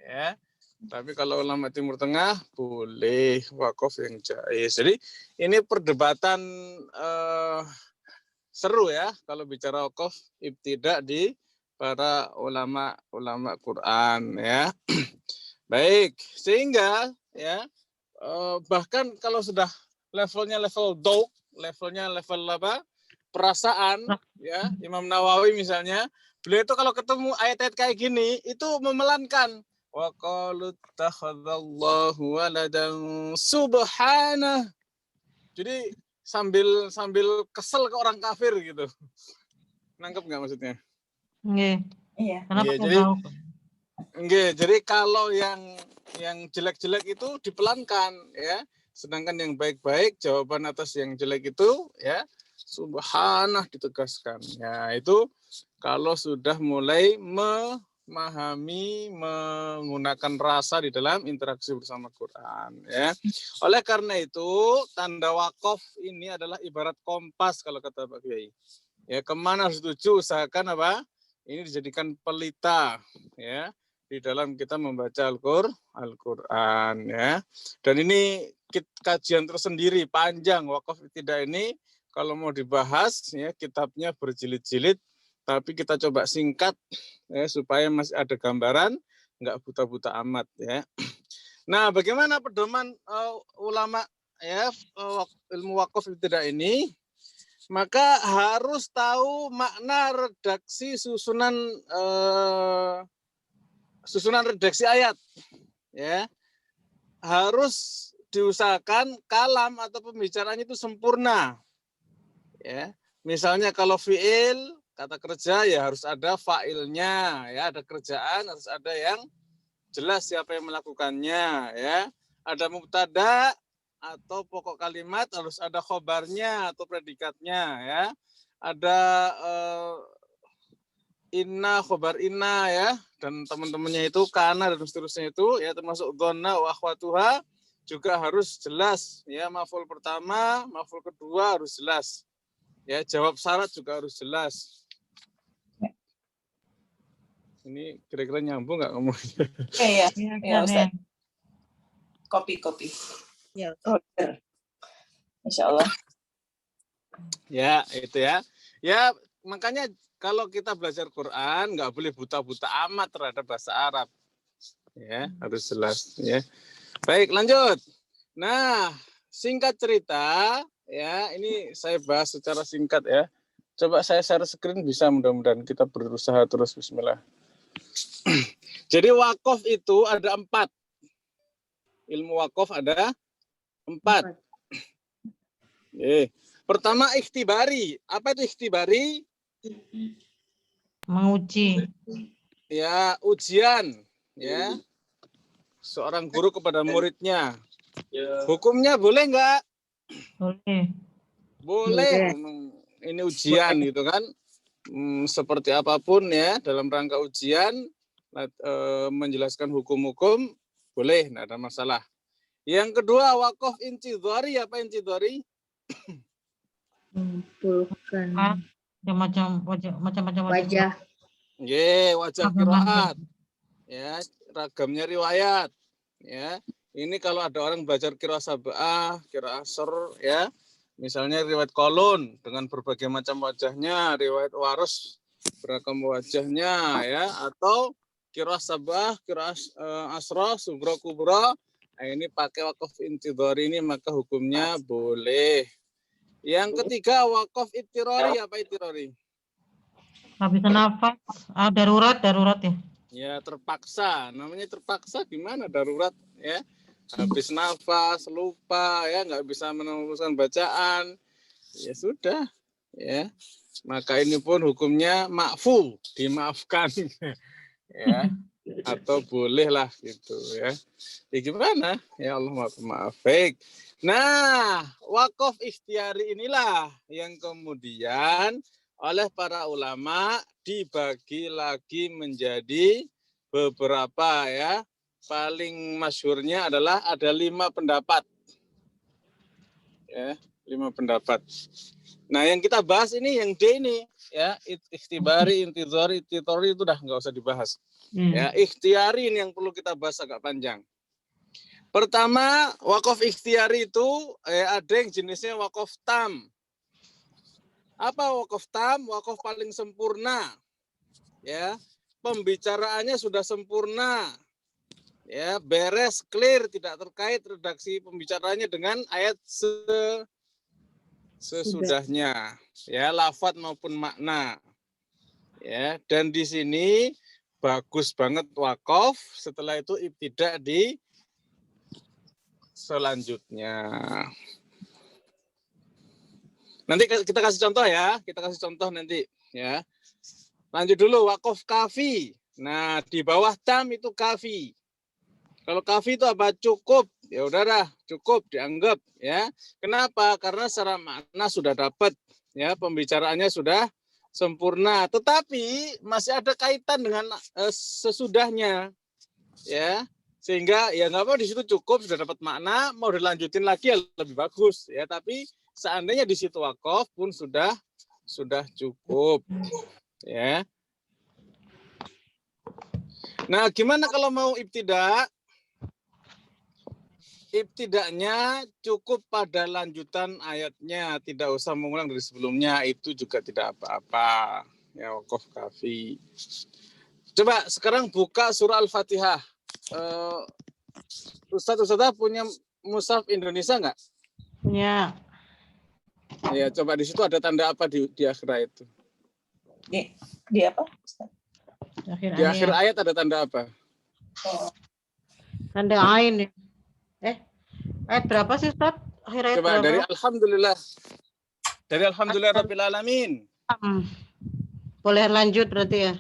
[SPEAKER 1] Ya. Tapi kalau ulama Timur Tengah boleh wakaf yang jaiz. Jadi ini perdebatan seru ya kalau bicara wakaf ibtidak di para ulama Quran ya. Baik, sehingga ya bahkan kalau sudah levelnya level dauk, levelnya level apa? Perasaan ya, Imam Nawawi misalnya, beliau itu kalau ketemu ayat-ayat kayak gini itu memelankan wa qalu takhadallahu waladan subhanah. Jadi sambil kesel ke orang kafir gitu. Nangkep nggak maksudnya?
[SPEAKER 2] Nggih.
[SPEAKER 3] Iya.
[SPEAKER 2] Kenapa
[SPEAKER 1] jadi kalau yang jelek-jelek itu dipelankan ya. Sedangkan yang baik-baik jawaban atas yang jelek itu ya subhanah ditegaskan. Ya, itu kalau sudah mulai memahami, menggunakan rasa di dalam interaksi bersama Quran ya. Oleh karena itu tanda wakaf ini adalah ibarat kompas kalau kata Pak Kiai. Ya, kemana harus tuju, usahakan apa? Ini dijadikan pelita ya di dalam kita membaca Al-Qur'an ya. Dan ini kajian tersendiri panjang wakaf tidak ini kalau mau dibahas ya kitabnya berjilid-jilid, tapi kita coba singkat ya supaya masih ada gambaran, nggak buta-buta amat ya. Nah, bagaimana pedoman ulama ya ilmu wakaf tidak ini? Maka harus tahu makna redaksi susunan redaksi ayat ya. Harus diusahakan kalam atau pembicaraan itu sempurna. Ya, misalnya kalau fiil kata kerja ya harus ada fa'ilnya ya, ada kerjaan harus ada yang jelas siapa yang melakukannya ya. Ada mubtada atau pokok kalimat harus ada khobarnya atau predikatnya ya. Ada inna, khobar inna ya, dan teman-temannya itu kana dan seterusnya itu ya, termasuk dhonna wa akhwatuha juga harus jelas ya. Maf'ul pertama, maf'ul kedua harus jelas. Ya, jawab syarat juga harus jelas. Ini kira-kira nyambung nggak kamu?
[SPEAKER 3] Iya, Ustaz. Kopi.
[SPEAKER 2] Ya.
[SPEAKER 3] Insya Allah.
[SPEAKER 1] Ya, itu ya. Ya, makanya kalau kita belajar Quran nggak boleh buta-buta amat terhadap bahasa Arab. Ya, harus jelas. Ya. Baik, lanjut. Nah, singkat cerita. Ya, ini saya bahas secara singkat ya. Coba saya share screen bisa, mudah-mudahan kita berusaha terus. Bismillah. Jadi wakaf itu ada 4. Ilmu wakaf ada 4. Pertama ikhtibari. Apa itu ikhtibari?
[SPEAKER 2] Menguji.
[SPEAKER 1] Ya, ujian. Ya. Seorang guru kepada muridnya. Hukumnya boleh nggak?
[SPEAKER 2] Boleh.
[SPEAKER 1] Boleh. Ini ujian gitu kan. Seperti apapun ya dalam rangka ujian menjelaskan hukum-hukum boleh, nggak ada masalah. Yang kedua wakaf intidhari. Apa intidhari?
[SPEAKER 4] Mengumpulkan
[SPEAKER 2] Macam-macam
[SPEAKER 4] wajah.
[SPEAKER 1] Wajah qiraat. Ya, ragamnya riwayat. Ya. Ini kalau ada orang belajar qiraah sab'ah, qiraah asr ya. Misalnya riwayat kolon dengan berbagai macam wajahnya, riwayat waros beragam wajahnya ya, atau qiraah sab'ah, qiraah asra, sughra, kubra. Nah, ini pakai wakaf intidhari ini maka hukumnya boleh. Yang ketiga wakaf ittirari. Apa ittirari?
[SPEAKER 2] Nggak bisa nafas. Darurat ya.
[SPEAKER 1] Ya, terpaksa. Namanya terpaksa gimana darurat ya? Habis nafas, lupa ya, nggak bisa meneruskan bacaan. Ya sudah ya. Maka ini pun hukumnya ma'fu, dimaafkan. ya, atau bolehlah gitu ya. Ya gimana? Ya Allah maaf. Baik. Nah, wakaf ikhtiari inilah yang kemudian oleh para ulama dibagi lagi menjadi beberapa ya. Paling masyhurnya adalah ada 5 pendapat. Ya, 5 pendapat. Nah, yang kita bahas ini yang D ini ya, ikhtibari, intizari, titori itu udah nggak usah dibahas. Ya, ikhtiari ini yang perlu kita bahas agak panjang. Pertama, wakaf ikhtiari itu ada yang jenisnya wakaf tam. Apa wakaf tam? Wakaf paling sempurna. Ya, pembicaraannya sudah sempurna. Ya, beres, clear, tidak terkait redaksi pembicaraannya dengan ayat sesudahnya. Ya, lafadz maupun makna. Ya, dan di sini bagus banget wakaf, setelah itu ibtidak di selanjutnya. Nanti kita kasih contoh ya, nanti ya. Lanjut dulu wakaf kafi. Nah, di bawah tam itu kafi. Kalau kafi itu apa? Cukup. Ya udahlah, cukup dianggap ya. Kenapa? Karena secara makna sudah dapat ya, pembicaraannya sudah sempurna, tetapi masih ada kaitan dengan sesudahnya ya. Sehingga ya nggak apa di situ cukup, sudah dapat makna, mau dilanjutin lagi ya lebih bagus ya. Tapi seandainya di situ wakaf pun sudah cukup ya. Nah, gimana kalau mau ibtidak? Ibtidaknya cukup pada lanjutan ayatnya, tidak usah mengulang dari sebelumnya, itu juga tidak apa-apa. Ya, wakaf kafi. Coba sekarang buka surah Al-Fatihah. Ustadz punya mushaf Indonesia nggak?
[SPEAKER 2] Punya.
[SPEAKER 1] Ya, coba di situ ada tanda apa di akhir ayat itu?
[SPEAKER 3] Di apa?
[SPEAKER 1] Di akhir ayat ada tanda apa?
[SPEAKER 3] Oh.
[SPEAKER 2] Tanda ain. Ayat berapa sih, Ustaz? Akhir ayat
[SPEAKER 1] Coba
[SPEAKER 2] berapa?
[SPEAKER 1] dari Alhamdulillah. Dari Alhamdulillah Rabbil Alamin.
[SPEAKER 2] Boleh lanjut berarti ya?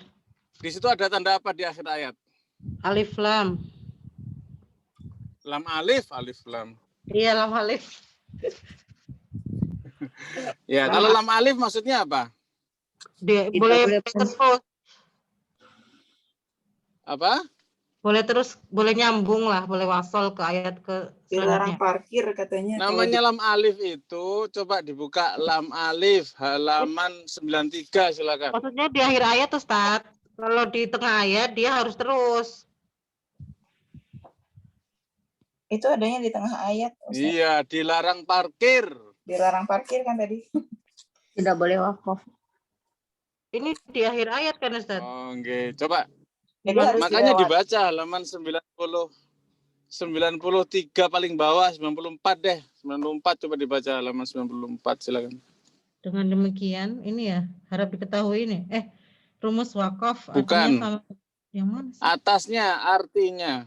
[SPEAKER 1] Di situ ada tanda apa di akhir ayat?
[SPEAKER 2] Alif lam.
[SPEAKER 1] Lam alif, alif lam.
[SPEAKER 2] Iya, lam alif.
[SPEAKER 1] Ya, kalau lam alif maksudnya apa?
[SPEAKER 2] Boleh terus.
[SPEAKER 1] Apa?
[SPEAKER 2] Boleh nyambung lah, boleh wasol ke ayat ke
[SPEAKER 3] Dilarang parkir katanya.
[SPEAKER 1] Namanya lam alif itu, coba dibuka lam alif halaman 93 silakan.
[SPEAKER 2] Maksudnya di akhir ayat, Ustaz. Kalau di tengah ayat dia harus terus.
[SPEAKER 3] Itu adanya di tengah ayat, Ustaz.
[SPEAKER 1] Iya, dilarang parkir.
[SPEAKER 3] Dilarang parkir kan tadi.
[SPEAKER 4] Tidak boleh wakaf.
[SPEAKER 2] Ini di akhir ayat kan, Ustaz?
[SPEAKER 1] Oh, oke. Coba.
[SPEAKER 3] Jadi harus
[SPEAKER 1] makanya
[SPEAKER 3] dilewat.
[SPEAKER 1] dibaca halaman 93 paling bawah, 94 deh. 94 coba dibaca halaman 94 silakan.
[SPEAKER 2] Dengan demikian, ini ya harap diketahui ini. Rumus wakaf
[SPEAKER 1] Bukan.
[SPEAKER 2] artinya sama yang mana sih?
[SPEAKER 1] Atasnya artinya.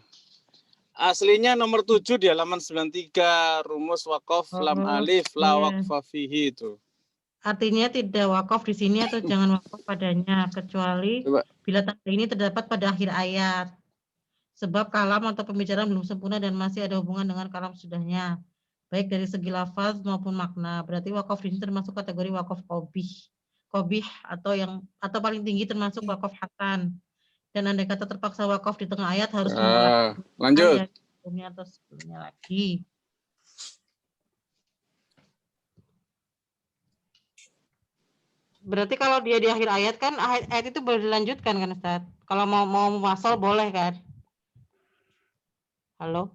[SPEAKER 1] Aslinya nomor 7 di halaman 93, rumus wakaf lam alif la waqfa fihi itu.
[SPEAKER 2] Artinya tidak wakaf di sini atau jangan wakaf padanya, kecuali bila tanda ini terdapat pada akhir ayat. Sebab kalam atau pembicaraan belum sempurna dan masih ada hubungan dengan kalam sudahnya, baik dari segi lafaz maupun makna. Berarti wakaf di sini termasuk kategori wakaf qobih atau paling tinggi termasuk wakaf hasan. Dan andai kata terpaksa wakaf di tengah ayat harus
[SPEAKER 1] lanjut.
[SPEAKER 2] Sebelumnya atau sebelumnya lagi. Berarti kalau dia di akhir ayat kan ayat itu boleh dilanjutkan kan, Ustaz? Kalau mau masal boleh kan? Halo?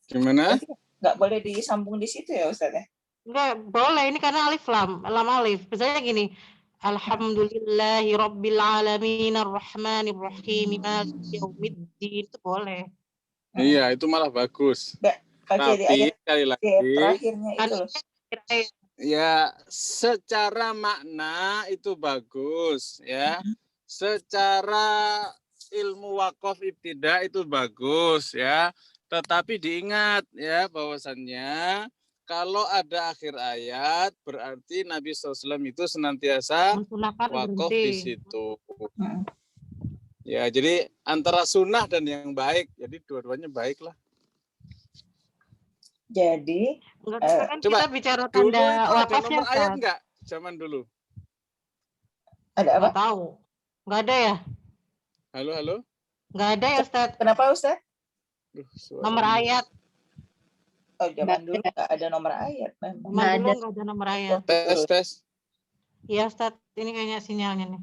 [SPEAKER 1] Gimana?
[SPEAKER 3] Nggak boleh disambung di situ ya, Ustaz ya?
[SPEAKER 2] Enggak, boleh. Ini karena alif lam alif. Misalnya gini, Alhamdulillahi Rabbil Alamin Ar-Rahmanir Rahim Maliki Yaumiddin, itu boleh.
[SPEAKER 1] Iya, itu malah bagus. Tapi sekali lagi,
[SPEAKER 3] terakhirnya itu loh.
[SPEAKER 1] Ya, secara makna itu bagus ya. Secara ilmu wakaf ibtidak itu bagus ya. Tetapi diingat ya bahwasannya kalau ada akhir ayat, berarti Nabi SAW itu senantiasa
[SPEAKER 2] Mensunahkan
[SPEAKER 1] wakaf di
[SPEAKER 2] berhenti.
[SPEAKER 1] situ.
[SPEAKER 3] Mm.
[SPEAKER 1] Ya, jadi antara sunnah dan yang baik. Jadi dua-duanya baik lah.
[SPEAKER 3] Jadi
[SPEAKER 2] Enggak bisa kan
[SPEAKER 1] Coba,
[SPEAKER 2] kita bicara
[SPEAKER 1] Dulu
[SPEAKER 2] tanda
[SPEAKER 1] itu ada
[SPEAKER 2] wakafnya,
[SPEAKER 1] nomor ayat
[SPEAKER 2] Ustaz.
[SPEAKER 1] nggak? Zaman dulu.
[SPEAKER 3] ada apa?
[SPEAKER 2] Nggak tahu. Nggak ada ya?
[SPEAKER 1] Halo, halo.
[SPEAKER 2] Nggak ada ya, Ustaz.
[SPEAKER 3] Kenapa Ustaz?
[SPEAKER 1] Duh,
[SPEAKER 2] Nomor
[SPEAKER 1] suaranya.
[SPEAKER 2] ayat.
[SPEAKER 3] Oh, zaman dulu nggak ada nomor ayat memang.
[SPEAKER 2] Zaman
[SPEAKER 4] Nggak
[SPEAKER 2] dulu
[SPEAKER 4] ada.
[SPEAKER 2] nggak ada nomor ayat.
[SPEAKER 1] Tes, tes.
[SPEAKER 2] Iya, Ustaz. Ini kayaknya sinyalnya nih.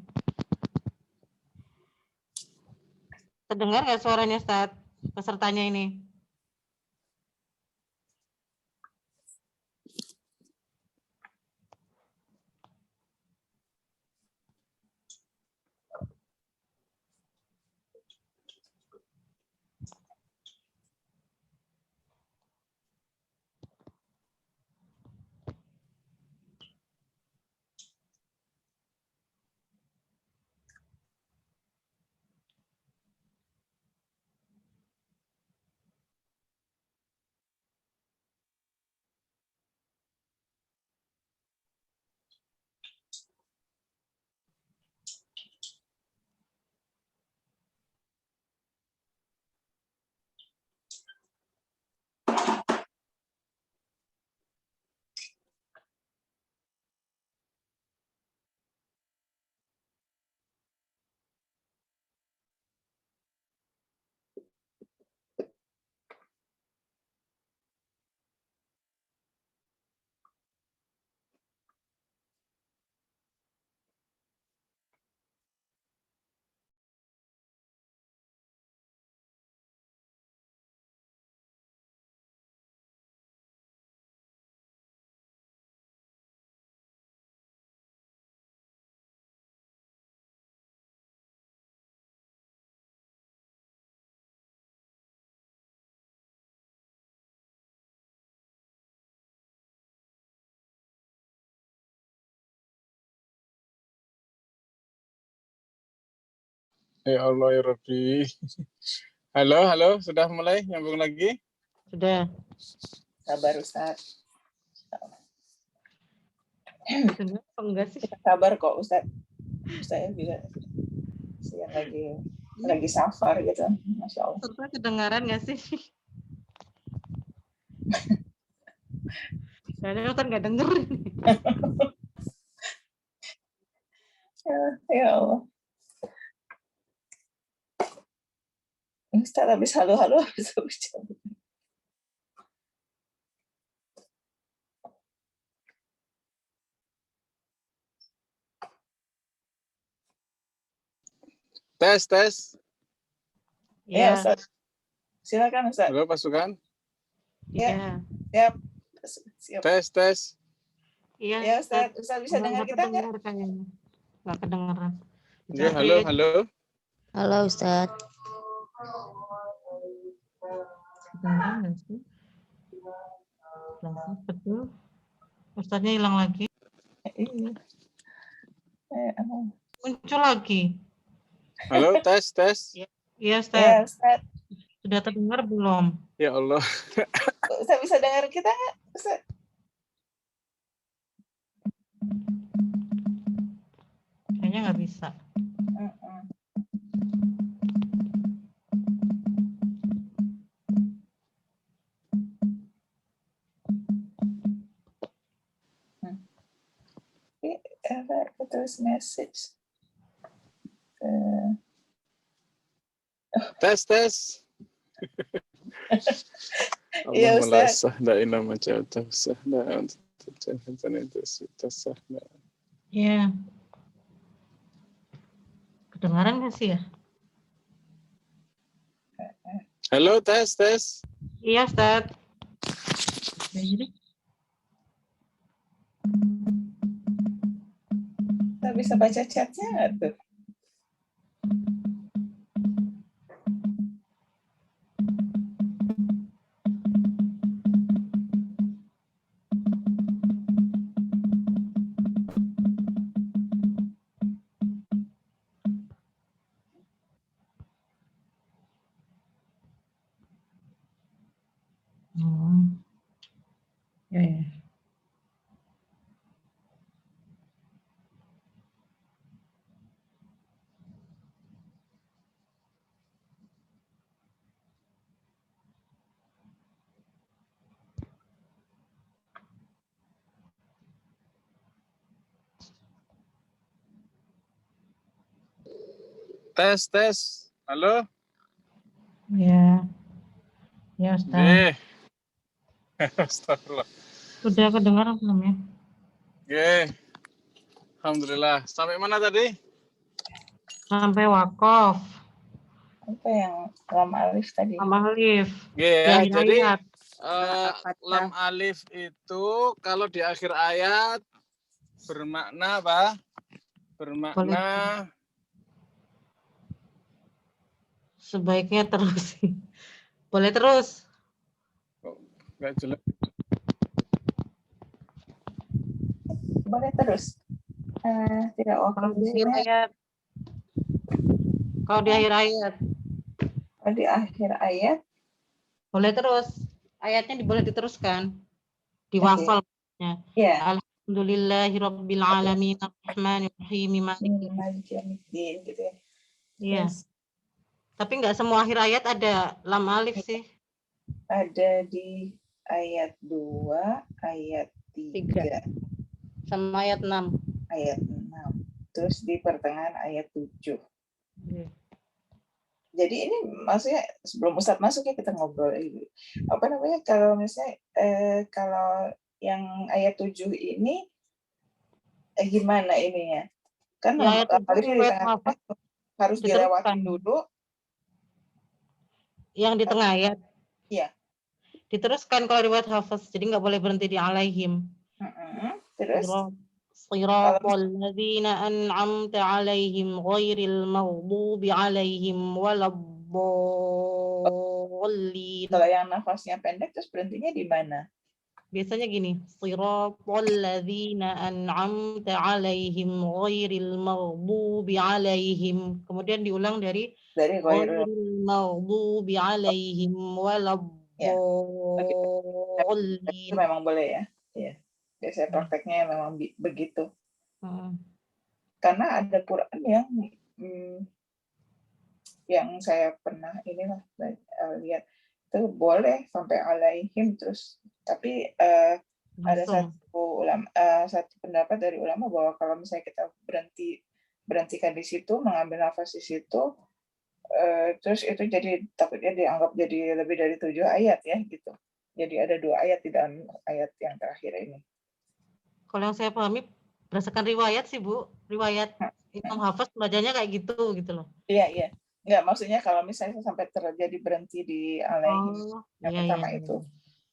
[SPEAKER 2] Terdengar nggak suaranya, Ustaz? Pesertanya ini.
[SPEAKER 1] Ya Allah ya Rabbi. Halo, halo. Sudah mulai nyambung lagi?
[SPEAKER 2] Sudah.
[SPEAKER 3] Sabar Ustaz.
[SPEAKER 2] Dengar apa enggak sih?
[SPEAKER 3] Sabar kok Ustaz. Saya juga saya lagi safar gitu. Masya Allah.
[SPEAKER 2] Serta kedengaran nggak sih? Kayaknya Ustaz nggak denger.
[SPEAKER 3] Ya Allah. Ustaz habis halo-halo habis bicara.
[SPEAKER 1] Tes, tes.
[SPEAKER 3] Ya
[SPEAKER 2] Iya.
[SPEAKER 3] Ustaz. Silakan Ustaz.
[SPEAKER 1] Halo, pasukan.
[SPEAKER 2] Iya.
[SPEAKER 3] Siap. Siap.
[SPEAKER 1] Tes, tes.
[SPEAKER 2] Iya,
[SPEAKER 3] Ya Ustaz. Ustaz bisa dengar kita nggak?
[SPEAKER 2] kedengar kayaknya. Nggak kedengeran.
[SPEAKER 1] Ya, halo, halo.
[SPEAKER 4] Halo Ustaz.
[SPEAKER 2] Kedengeran nggak sih? Langsung betul. Ustaznya hilang lagi.
[SPEAKER 3] Iya.
[SPEAKER 2] Muncul lagi.
[SPEAKER 1] Halo, tes, tes.
[SPEAKER 2] Iya, Ustaz.
[SPEAKER 3] Ya Ustaz.
[SPEAKER 2] Sudah terdengar belum?
[SPEAKER 1] Ya Allah.
[SPEAKER 3] Ustaz bisa dengar kita nggak? Ustaz.
[SPEAKER 2] Kayaknya nggak bisa.
[SPEAKER 3] Terus message.
[SPEAKER 1] Tes, tes.
[SPEAKER 3] Iya, Ustaz.
[SPEAKER 2] Iya. Kedengaran nggak sih ya?
[SPEAKER 1] Halo, tes, tes.
[SPEAKER 2] Iya, Ustaz. Jadi,
[SPEAKER 3] Kita bisa baca chatnya nggak tuh?
[SPEAKER 2] ya, ya.
[SPEAKER 1] Tes. Halo?
[SPEAKER 2] Ya. Ya, Ustaz.
[SPEAKER 1] Nggih. Astagfirullah.
[SPEAKER 2] Sudah kedengaran belum ya?
[SPEAKER 1] Nggih. Alhamdulillah. Sampai mana tadi?
[SPEAKER 2] Sampai wakaf.
[SPEAKER 3] Apa yang lam alif tadi?
[SPEAKER 2] Lam alif.
[SPEAKER 1] Nggih
[SPEAKER 2] Di
[SPEAKER 1] ya.
[SPEAKER 2] akhir
[SPEAKER 1] Jadi
[SPEAKER 2] ayat.
[SPEAKER 1] lam alif itu kalau di akhir ayat bermakna apa? Bermakna
[SPEAKER 2] Sebaiknya terus. Boleh terus.
[SPEAKER 1] nggak jelas.
[SPEAKER 3] Boleh terus. Tidak wakaf
[SPEAKER 2] Kalau
[SPEAKER 3] di
[SPEAKER 2] di akhir
[SPEAKER 3] sini.
[SPEAKER 2] ayat. Kalau di akhir ayat.
[SPEAKER 3] Kalau di akhir ayat.
[SPEAKER 2] Boleh terus. Ayatnya boleh diteruskan.
[SPEAKER 3] Oke.
[SPEAKER 2] Diwasalnya.
[SPEAKER 3] Ya.
[SPEAKER 2] Alhamdulillahirabbil alamin arrahmanir rahim
[SPEAKER 3] Maliki yaumiddin gitu ya.
[SPEAKER 2] Iya.
[SPEAKER 3] Terus
[SPEAKER 2] Tapi nggak semua akhir ayat ada lam alif sih.
[SPEAKER 3] ada di ayat 2, ayat 3,
[SPEAKER 2] Sama ayat 6.
[SPEAKER 3] ayat 6. Terus di pertengahan ayat 7.
[SPEAKER 2] Iya.
[SPEAKER 3] Jadi ini maksudnya sebelum Ustadz masuk ya kita ngobrol apa namanya kalau misalnya kalau yang ayat 7 ini gimana ininya? Kan
[SPEAKER 2] Ya, ayat 7
[SPEAKER 3] alif di
[SPEAKER 2] riwayat
[SPEAKER 3] tengah
[SPEAKER 2] hafaz
[SPEAKER 3] harus
[SPEAKER 2] diteruskan.
[SPEAKER 3] dilewatin dulu.
[SPEAKER 2] Yang di tengah ayat.
[SPEAKER 3] Iya.
[SPEAKER 2] Diteruskan kalau riwayat hafaz. Jadi nggak boleh berhenti di alaihim.
[SPEAKER 3] Terus
[SPEAKER 2] Siratal ladzina an'amta alaihim ghairil maghdubi alaihim waladdallin.
[SPEAKER 3] kalau yang nafasnya pendek terus berhentinya di mana?
[SPEAKER 2] Biasanya gini, siratal ladzina an'amta alaihim ghairil maghdubi alaihim. Kemudian diulang dari
[SPEAKER 3] ghairil
[SPEAKER 2] maghdubi alaihim waladdallin.
[SPEAKER 3] Itu memang boleh ya. Iya. Biasanya prakteknya memang begitu. Karena ada Quran yang saya pernah lihat itu boleh sampai alaihim terus. Tapi ada satu pendapat dari ulama bahwa kalau misalnya kita berhentikan di situ, mengambil nafas di situ, terus itu jadi takutnya dianggap jadi lebih dari 7 ayat ya gitu. Jadi ada 2 ayat di dalam ayat yang terakhir ini. Kalau
[SPEAKER 2] yang saya pahami berdasarkan riwayat sih Bu, riwayat Imam Hafiz belajarnya kayak gitu loh.
[SPEAKER 3] Iya. Enggak, maksudnya kalau misalnya sampai terjadi berhenti di alaihim yang pertama itu.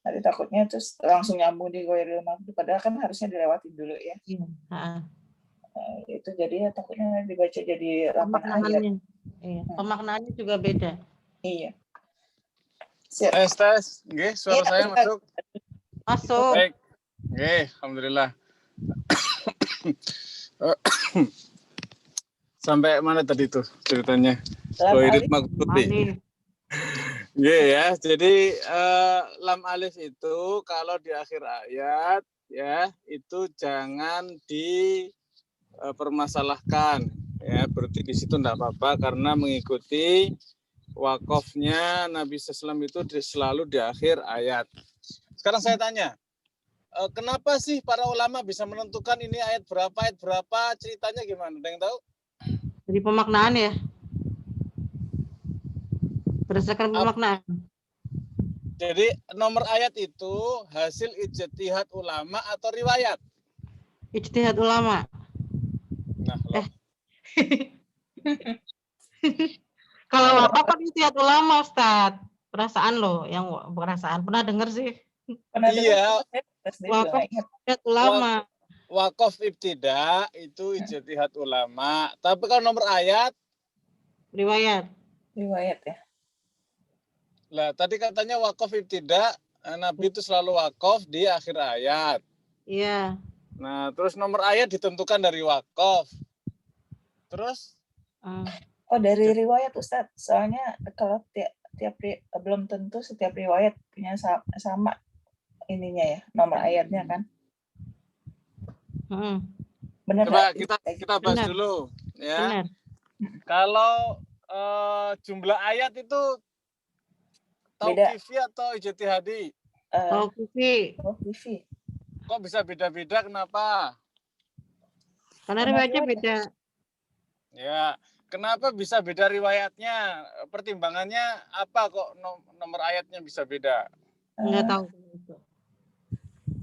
[SPEAKER 3] Nanti takutnya terus langsung nyambung di ghairil maghdubi padahal kan harusnya dilewatin dulu ya.
[SPEAKER 2] Iya,
[SPEAKER 3] itu jadi ya takutnya dibaca jadi 8 ayat.
[SPEAKER 2] Iya, pemaknaannya juga beda.
[SPEAKER 3] Iya.
[SPEAKER 1] Tes. Nggih, suara saya masuk.
[SPEAKER 2] Masuk.
[SPEAKER 1] Baik. Nggih, alhamdulillah. Sampai mana tadi tuh ceritanya? Ghairil maghdubi. Nggih ya, jadi lam alif itu kalau di akhir ayat ya itu jangan dipermasalahkan ya, berarti di situ enggak apa-apa karena mengikuti wakofnya Nabi SAW itu selalu di akhir ayat. Sekarang saya tanya, kenapa sih para ulama bisa menentukan ini ayat berapa, ceritanya gimana? Ada yang tahu?
[SPEAKER 2] Jadi pemaknaan ya? Berdasarkan pemaknaan.
[SPEAKER 1] Jadi nomor ayat itu hasil ijtihad ulama atau riwayat?
[SPEAKER 2] Ijtihad ulama.
[SPEAKER 1] Nah,
[SPEAKER 2] Kalau wakaf kan ijtihad ulama, Ustaz. Perasaan loh, yang perasaan. Pernah dengar sih?
[SPEAKER 1] Iya.
[SPEAKER 2] Wakaf ijtihad ulama.
[SPEAKER 1] Wakaf ibtida itu ijtihad ulama. Tapi kalau nomor ayat?
[SPEAKER 2] Riwayat
[SPEAKER 3] ya.
[SPEAKER 1] Lah, tadi katanya wakaf ibtida, Nabi itu selalu wakaf di akhir ayat.
[SPEAKER 2] Iya.
[SPEAKER 1] Nah, terus nomor ayat ditentukan dari wakaf. Terus?
[SPEAKER 3] Dari riwayat Ustaz. Soalnya kalau tiap belum tentu setiap riwayat punya sama ininya ya, nomor ayatnya kan. Benar.
[SPEAKER 1] Coba kita bahas dulu ya.
[SPEAKER 2] Benar.
[SPEAKER 1] Kalau jumlah ayat itu tauqifi atau ijtihadi?
[SPEAKER 3] Tauqifi.
[SPEAKER 1] Kok bisa beda-beda, kenapa?
[SPEAKER 2] Karena riwayatnya beda.
[SPEAKER 1] Ya, Kenapa bisa beda riwayatnya? Pertimbangannya apa kok nomor ayatnya bisa beda?
[SPEAKER 2] Nggak tahu.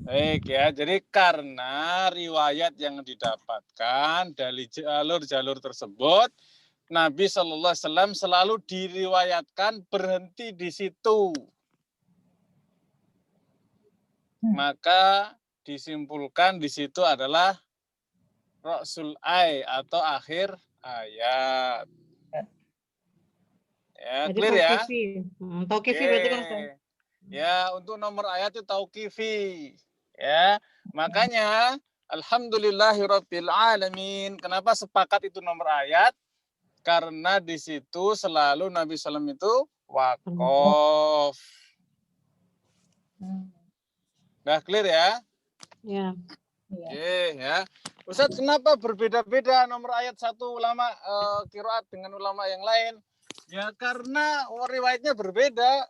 [SPEAKER 1] Baik ya, jadi karena riwayat yang didapatkan dari jalur-jalur tersebut, Nabi Shallallahu Alaihi Wasallam selalu diriwayatkan berhenti di situ. Maka disimpulkan di situ adalah Rasul ay atau akhir ayat. Ya,
[SPEAKER 2] Jadi
[SPEAKER 1] clear ya?
[SPEAKER 2] Tauqifi berarti kan Ustaz?
[SPEAKER 1] Ya, untuk nomor ayat itu tauqifi. Ya, makanya alhamdulillahirabbil alamin. Kenapa sepakat itu nomor ayat? Karena di situ selalu Nabi SAW itu waqaf. Udah clear ya?
[SPEAKER 2] Ya.
[SPEAKER 1] Oke ya. Ustaz, kenapa berbeda-beda nomor ayat satu ulama qiraat dengan ulama yang lain? Ya karena riwayatnya berbeda.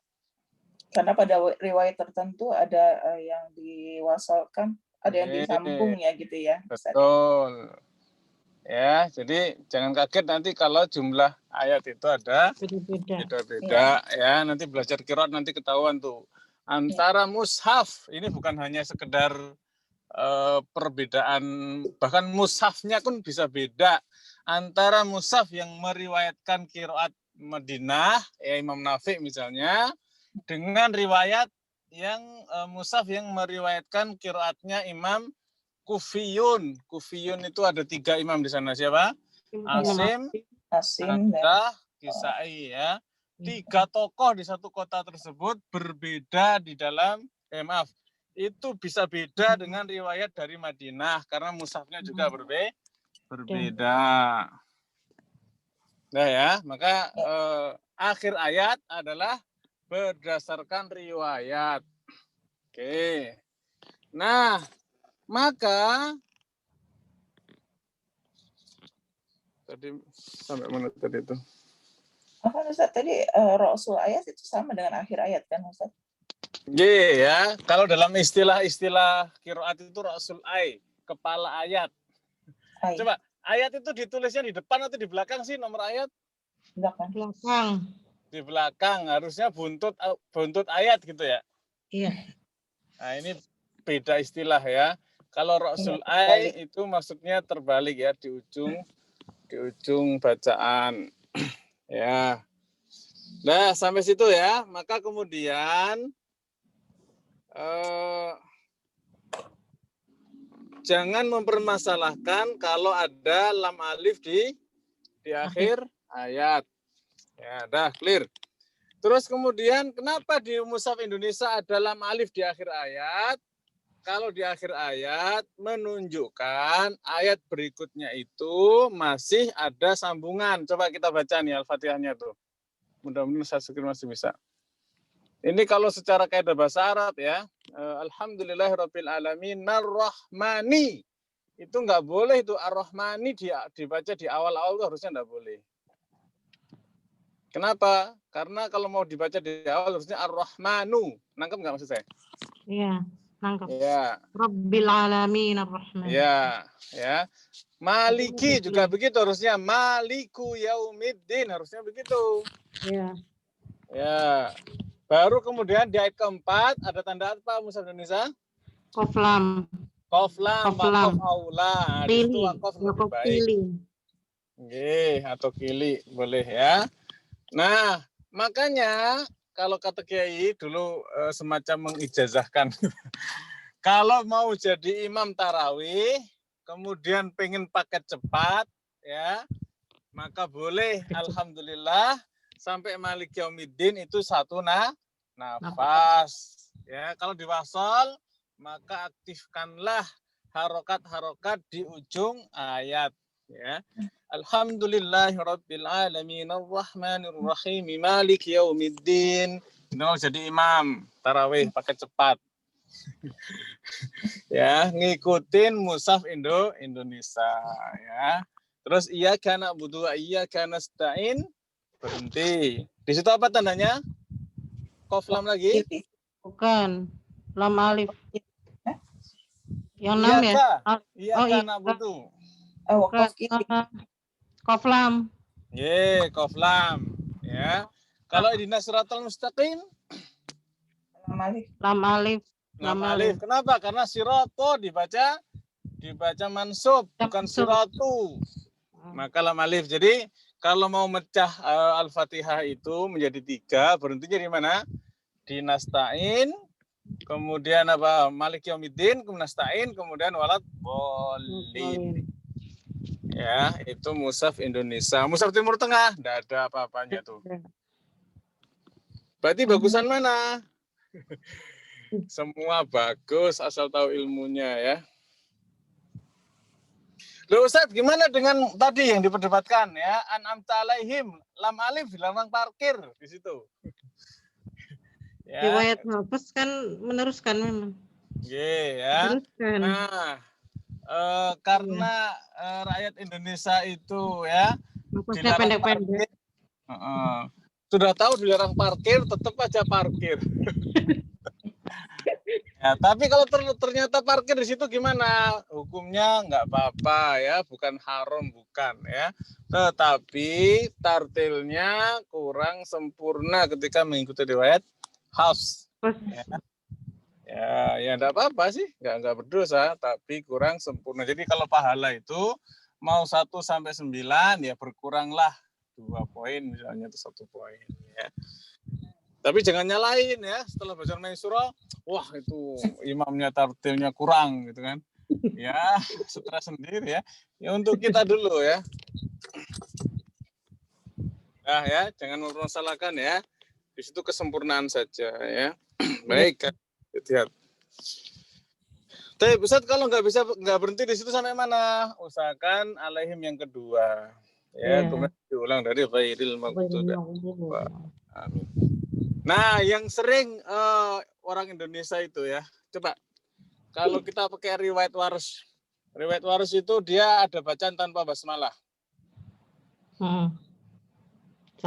[SPEAKER 3] Karena pada riwayat tertentu ada yang diwasalkan, ada yang disambung ya gitu ya.
[SPEAKER 1] Betul. Ya, jadi jangan kaget nanti kalau jumlah ayat itu ada beda-beda ya. Nanti belajar qiraat nanti ketahuan tuh. Antara mushaf, ini bukan hanya sekedar perbedaan, bahkan mushafnya pun bisa beda. Antara mushaf yang meriwayatkan qiraat Madinah, ya Imam Nafi misalnya, dengan riwayat yang mushaf yang meriwayatkan qiraatnya Imam Kufiyun. Kufiyun itu ada 3 imam di sana. Siapa? Asim, Hamzah, Kisai ya. 3 tokoh di satu kota tersebut berbeda di dalam, itu bisa beda dengan riwayat dari Madinah karena mushafnya juga berbeda. Nah ya, maka akhir ayat adalah berdasarkan riwayat. Oke. Nah, maka tadi sampai mana tadi itu?
[SPEAKER 3] Apa Ustaz tadi Rasul ayat itu sama dengan akhir ayat kan Ustaz?
[SPEAKER 1] Ya, kalau dalam istilah qiraat itu Rasul ay, kepala ayat. Coba, ayat itu ditulisnya di depan atau di belakang sih nomor ayat?
[SPEAKER 2] Belakang.
[SPEAKER 1] Di belakang, harusnya buntut ayat gitu ya?
[SPEAKER 2] Iya.
[SPEAKER 1] Nah, ini beda istilah ya. Kalau Rasul ay itu maksudnya terbalik ya, di ujung bacaan. Ya. Nah, sampai situ ya. Maka kemudian jangan mempermasalahkan kalau ada lam alif di akhir ayat. Ya, dah clear. Terus kemudian kenapa di mushaf Indonesia ada lam alif di akhir ayat? Kalau di akhir ayat menunjukkan ayat berikutnya itu masih ada sambungan. Coba kita baca nih Al-Fatihahnya tuh. Mudah-mudahan saya screen masih bisa. Ini kalau secara kaidah bahasa Arab ya. Alhamdulillahirabbil alamin ar-Rahmani. Itu enggak boleh itu ar-Rahmani dibaca di awal-awal itu harusnya enggak boleh. Kenapa? Karena kalau mau dibaca di awal harusnya ar-Rahmanu. Nangkep enggak maksud saya?
[SPEAKER 2] Iya. Nangkep.
[SPEAKER 1] Ya.
[SPEAKER 2] Rabbil alamin ar-Rahman.
[SPEAKER 1] Ya, ya. Maliki juga begitu harusnya. Maliku yaumiddin harusnya begitu.
[SPEAKER 2] Ya.
[SPEAKER 1] Ya. Baru kemudian di ayat keempat ada tanda apa mushaf Indonesia?
[SPEAKER 2] Qaflam.
[SPEAKER 1] Qaflam, waqaf aula. Di situ waqaf lebih baik. Nggih, atau kili boleh ya. Nah, makanya kalau kata Kiai dulu semacam mengijazahkan. Kalau mau jadi imam tarawih, kemudian pengen paket cepat, ya, maka boleh. Alhamdulillah sampai Malik Yaumiddin itu satu nafas. Ya, kalau diwasal maka aktifkanlah harokat-harokat di ujung ayat. Ya. Alhamdulillahirabbil alamin arrahmanir rahim maliki yaumiddin. Ini jadi imam tarawih pakai cepat. Ya, ngikutin mushaf Indonesia ya. Terus iyyaka na'budu wa iyyaka nasta'in berhenti. Di situ apa tandanya? Qaf lam lagi?
[SPEAKER 2] Bukan. Lam alif. Yang 6 ya?
[SPEAKER 1] Iyyaka na'budu.
[SPEAKER 2] Qaf lam.
[SPEAKER 1] Qaf lam. Ya. Kalau ihdinas siratal mustaqim?
[SPEAKER 3] Lam alif.
[SPEAKER 1] Lam alif. Kenapa? Karena sirato dibaca mansub, bukan siratu. Maka lam alif. Jadi kalau mau mecah Al-Fatihah itu menjadi 3, berhentinya di mana? Di nasta'in, kemudian apa? Malik yaumiddin, kemudian nasta'in, kemudian walad bolin. Ya, itu mushaf Indonesia. Mushaf Timur Tengah, enggak ada apa-apanya tuh. Berarti bagusan mana? Semua bagus, asal tahu ilmunya ya. Loh Ustaz, gimana dengan tadi yang diperdebatkan ya? An'amta alaihim, lam alif dilarang parkir di situ. Ya.
[SPEAKER 2] Riwayat Hafs kan meneruskan memang.
[SPEAKER 1] Ya.
[SPEAKER 2] Meneruskan.
[SPEAKER 1] Nah, karena rakyat Indonesia itu ya
[SPEAKER 2] Hafsnya pendek-pendek.
[SPEAKER 1] Sudah tahu dilarang parkir, tetap aja parkir. Ya, tapi kalau ternyata parkir di situ gimana? Hukumnya nggak apa-apa ya, bukan haram, bukan ya. Tetapi tartilnya kurang sempurna ketika mengikuti riwayat Hafs. Ya enggak apa-apa sih, enggak berdosa, tapi kurang sempurna. Jadi kalau pahala itu mau 1 sampai 9 ya berkuranglah 2 poin misalnya atau 1 poin ya. Tapi jangan nyalain ya, setelah baca Maisura, wah itu imamnya tartilnya kurang gitu kan. Ya, stres sendiri ya. Ya untuk kita dulu ya. Nah ya, jangan mempermasalahkan ya. Di situ kesempurnaan saja ya. Baik, lihat. Tapi Ustaz kalau nggak berhenti di situ sampai mana? Usahakan alaihim yang kedua. Ya, kemudian diulang dari ghairil maghdubi. Amin. Nah, yang sering orang Indonesia itu ya, coba kalau kita pakai riwayat Warsh itu dia ada bacaan tanpa basmalah.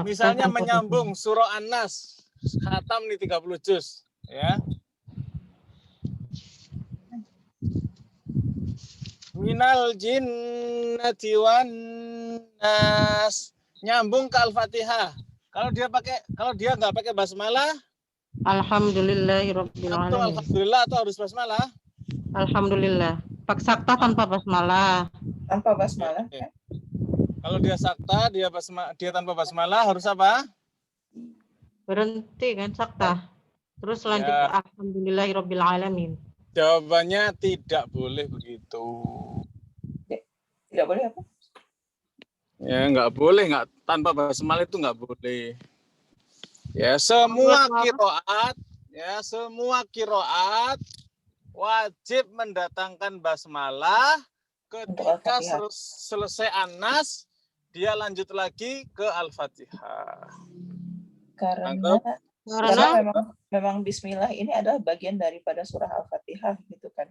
[SPEAKER 1] Misalnya menyambung surah An-Nas, khatam nih 30 juz, ya. Minal jinnati wan nas, nyambung ke Al-Fatihah. Kalau dia nggak pakai basmalah,
[SPEAKER 2] alhamdulillahirabbil alamin.
[SPEAKER 1] Alhamdulillah atau harus basmalah?
[SPEAKER 2] Alhamdulillah. Pak sakta tanpa basmalah.
[SPEAKER 3] Tanpa basmalah.
[SPEAKER 1] Ya. Kalau dia sakta, dia tanpa basmalah harus apa?
[SPEAKER 2] Berhenti kan sakta. Terus lanjut ke alhamdulillahirabbil alamin.
[SPEAKER 1] Jawabannya tidak boleh begitu.
[SPEAKER 3] Tidak boleh apa?
[SPEAKER 1] Ya nggak boleh, tanpa basmalah itu nggak boleh. Ya semua kiroat wajib mendatangkan basmalah. Ketika selesai An-Nas, dia lanjut lagi ke Al-Fatihah.
[SPEAKER 3] Karena memang Bismillah ini adalah bagian daripada surah Al-Fatihah gitu kan.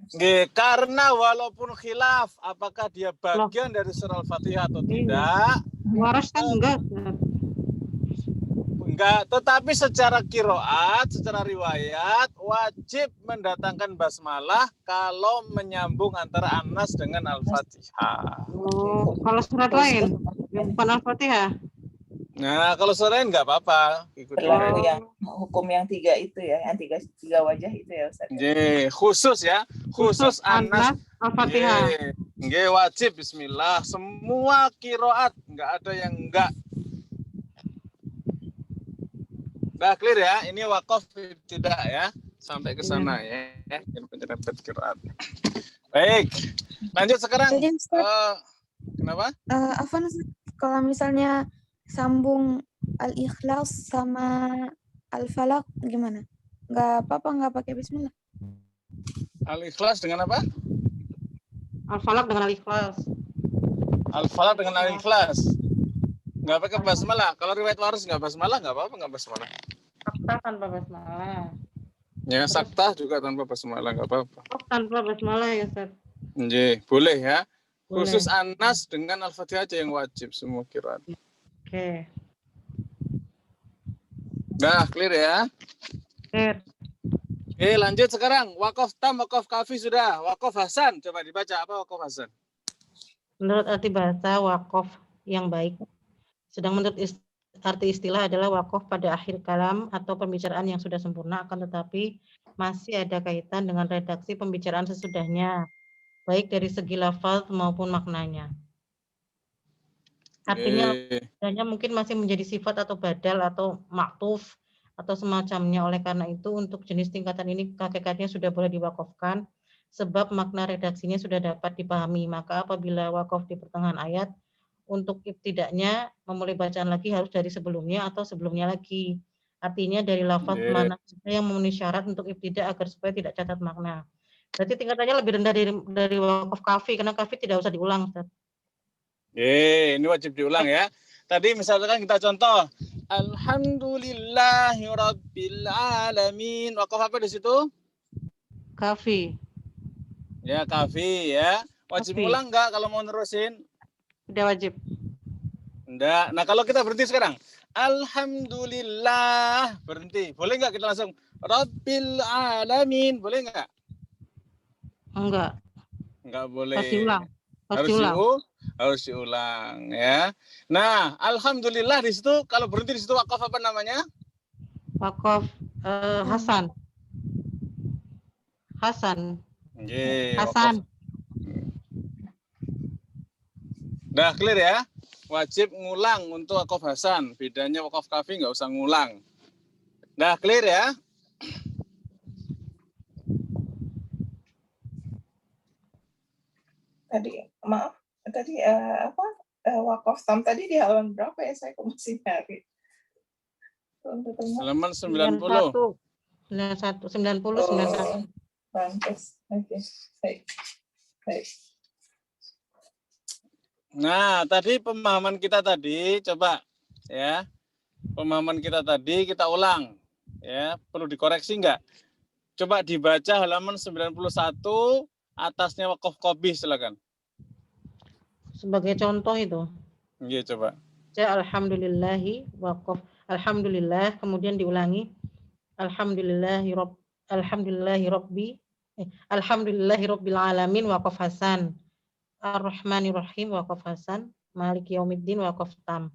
[SPEAKER 1] Karena walaupun khilaf apakah dia bagian dari surah Al-Fatihah atau tidak.
[SPEAKER 2] Waras kan
[SPEAKER 1] enggak, tetapi secara kiroat, secara riwayat wajib mendatangkan basmalah kalau menyambung antara An-Nas dengan Al-Fatihah.
[SPEAKER 2] Oh, kalau surat lain yang bukan Al-Fatihah.
[SPEAKER 1] Nah, kalau surat lain nggak apa-apa.
[SPEAKER 3] Berlaku yang hukum yang 3 itu ya, yang tiga wajah itu ya Ustaz.
[SPEAKER 1] Khusus ya, khusus An-Nas
[SPEAKER 2] Al-Fatihah.
[SPEAKER 1] Wajib Bismillah. Semua kiroat, nggak ada yang enggak. Udah clear ya, ini wakaf tidak ya, sampai ke sana ya. Ini penyerempet kiroat. Baik, lanjut sekarang. Kenapa?
[SPEAKER 5] Afwan, kalau misalnya sambung Al-Ikhlas sama Al-Falaq gimana? Nggak apa-apa, nggak pakai Bismillah.
[SPEAKER 1] Al-Ikhlas dengan apa?
[SPEAKER 2] Al-Falaq dengan Al-Ikhlas.
[SPEAKER 1] Al-Falaq dengan Al-Ikhlas. Nggak pakai basmalah. Kalau riwayat Waris nggak basmalah, nggak apa-apa, nggak basmalah.
[SPEAKER 2] Sakta tanpa basmalah.
[SPEAKER 1] Ya, sakta juga tanpa basmalah, nggak apa-apa.
[SPEAKER 2] Tanpa basmalah ya, Ustaz.
[SPEAKER 1] Boleh ya.
[SPEAKER 2] Boleh.
[SPEAKER 1] Khusus An-Nas dengan Al-Fatihah aja yang wajib semua kiraat.
[SPEAKER 2] Oke.
[SPEAKER 1] Nah, clear ya.
[SPEAKER 2] Clear.
[SPEAKER 1] Oke, lanjut sekarang. Wakaf tam, wakaf kafi sudah. Wakaf Hasan, coba dibaca apa wakaf Hasan?
[SPEAKER 2] Menurut arti bahasa wakaf yang baik. Sedang menurut arti istilah adalah wakaf pada akhir kalam atau pembicaraan yang sudah sempurna, akan tetapi masih ada kaitan dengan redaksi pembicaraan sesudahnya, baik dari segi lafaz maupun maknanya. Artinya mungkin masih menjadi sifat atau badal atau maktuf atau semacamnya. Oleh karena itu untuk jenis tingkatan ini hakikatnya sudah boleh diwakafkan sebab makna redaksinya sudah dapat dipahami. Maka apabila wakaf di pertengahan ayat, untuk ibtidaknya memulai bacaan lagi harus dari sebelumnya atau sebelumnya lagi. Artinya dari lafaz mana yang memenuhi syarat untuk ibtidak agar supaya tidak catat makna. Berarti tingkatannya lebih rendah dari wakaf kafi, karena kafi tidak usah diulang, Ustaz.
[SPEAKER 1] Ini wajib diulang ya. Tadi misalkan kita contoh, Alhamdulillahirabbil alamin. Wakaf apa di situ?
[SPEAKER 2] Kafi.
[SPEAKER 1] Ya, kafi ya. Wajib
[SPEAKER 2] Kafi.
[SPEAKER 1] ulang enggak kalau mau nerusin?
[SPEAKER 2] Tidak wajib.
[SPEAKER 1] Enggak. Nah, kalau kita berhenti sekarang, Alhamdulillah, berhenti. Boleh enggak kita langsung Rabbil alamin? Boleh enggak?
[SPEAKER 2] Enggak.
[SPEAKER 1] Enggak boleh.
[SPEAKER 2] Harus diulang.
[SPEAKER 1] Harus diulang ya. Nah, alhamdulillah di situ kalau berhenti di situ wakaf apa namanya?
[SPEAKER 2] Wakaf Hasan. Hasan. Hasan.
[SPEAKER 1] Udah clear ya? Wajib ngulang untuk wakaf Hasan. Bedanya wakaf kafi nggak usah ngulang. Udah clear ya?
[SPEAKER 3] Tadi wakaf tam tadi di halaman berapa ya? Saya kok masih nyari.
[SPEAKER 1] Halaman 90.
[SPEAKER 2] 91.
[SPEAKER 3] Pantes. Oke. Baik.
[SPEAKER 1] Nah, tadi pemahaman kita tadi coba ya. Pemahaman kita tadi kita ulang ya. Perlu dikoreksi enggak? Coba dibaca halaman 91 atasnya wakaf qabih silakan.
[SPEAKER 2] Sebagai contoh itu.
[SPEAKER 1] Iya, coba.
[SPEAKER 2] Alhamdulillahi waqaf. Alhamdulillah, kemudian diulangi. Alhamdulillahi rabbil alamin waqaf Hasan. Ar-Rahmanir-Rahim waqaf Hasan. Maliki yaumiddin waqaf tam.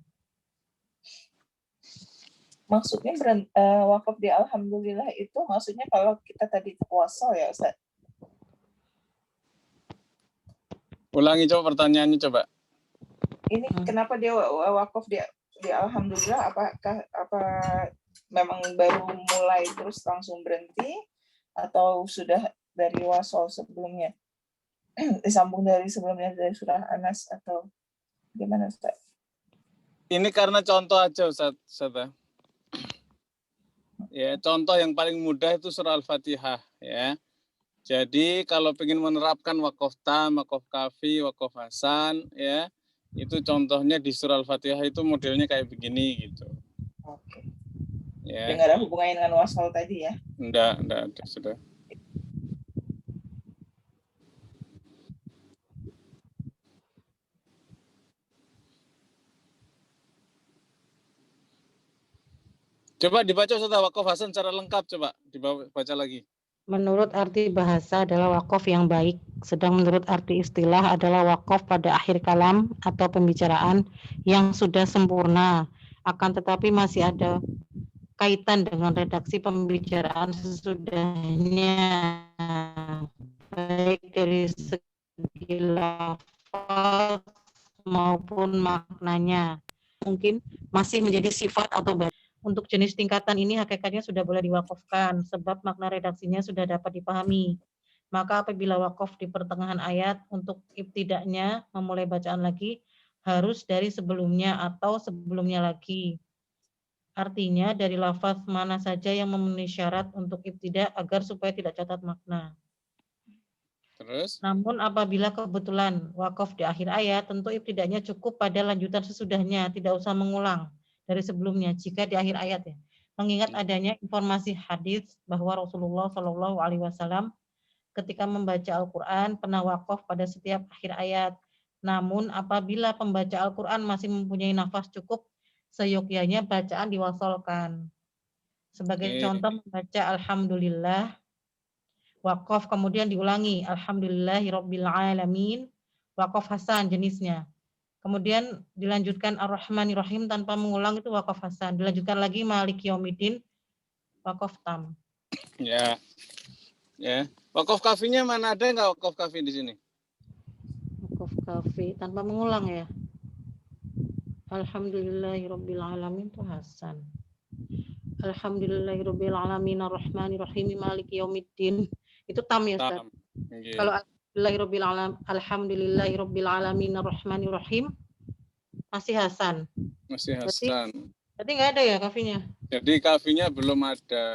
[SPEAKER 3] Maksudnya wakaf di alhamdulillah itu maksudnya kalau kita tadi wasal ya, Ustaz?
[SPEAKER 1] Ulangi coba pertanyaannya coba.
[SPEAKER 3] Ini kenapa dia wakaf di alhamdulillah? Apa memang baru mulai terus langsung berhenti atau sudah dari wasal sebelumnya? Disambung dari sebelumnya dari surah Anas atau gimana, Ustaz?
[SPEAKER 1] Ini karena contoh aja Ustaz. Ya, contoh yang paling mudah itu surah Al-Fatihah ya. Jadi kalau ingin menerapkan wakaf tam, wakaf kafi, wakaf hasan ya, itu contohnya di surah Al-Fatihah itu modelnya kayak begini gitu.
[SPEAKER 3] Oke.
[SPEAKER 1] Ya.
[SPEAKER 3] Nggak ada hubungannya dengan wasal tadi ya?
[SPEAKER 1] Enggak ada, sudah. Coba dibaca Ustaz wakaf hasan secara lengkap, coba dibaca lagi.
[SPEAKER 2] Menurut arti bahasa adalah wakaf yang baik, sedang menurut arti istilah adalah wakaf pada akhir kalam atau pembicaraan yang sudah sempurna, akan tetapi masih ada kaitan dengan redaksi pembicaraan sesudahnya, baik dari segi lafaz maupun maknanya. Mungkin masih menjadi sifat atau badal. Untuk jenis tingkatan ini hakikatnya sudah boleh diwakafkan sebab makna redaksinya sudah dapat dipahami. Maka apabila wakaf di pertengahan ayat untuk ibtidaknya memulai bacaan lagi harus dari sebelumnya atau sebelumnya lagi. Artinya dari lafaz mana saja yang memenuhi syarat untuk ibtidak agar supaya tidak catat makna.
[SPEAKER 1] Terus?
[SPEAKER 2] Namun apabila kebetulan wakaf di akhir ayat, tentu ibtidaknya cukup pada lanjutan sesudahnya, tidak usah mengulang dari sebelumnya jika di akhir ayat ya. Mengingat adanya informasi hadis bahwa Rasulullah Shallallahu Alaihi Wasallam ketika membaca Al-Quran pernah wakaf pada setiap akhir ayat. Namun apabila pembaca Al-Quran masih mempunyai nafas cukup, seyogyanya bacaan diwasolkan. Sebagai contoh membaca Alhamdulillah, wakaf kemudian diulangi Alhamdulillahirabbil alamin, wakaf hasan jenisnya. Kemudian dilanjutkan Ar-Rahmanir-Rahim tanpa mengulang itu wakaf hasan. Dilanjutkan lagi Maliki Yaumiddin wakaf tam.
[SPEAKER 1] Ya. Ya. Wakaf kafinya mana, ada nggak wakaf kafi di sini?
[SPEAKER 2] Wakaf kafi tanpa mengulang ya. Alhamdulillahirabbil alamin itu hasan. Alhamdulillahirabbil alamin arrahmanirrahim maliki yaumiddin itu tam ya Ustaz.
[SPEAKER 1] Tam. Okay.
[SPEAKER 2] Kalau alhamdulillahirabbil alamin arrahmanirrahim masih hasan.
[SPEAKER 1] Masih hasan.
[SPEAKER 2] Berarti nggak ada ya kafinya?
[SPEAKER 1] Jadi kafinya belum ada.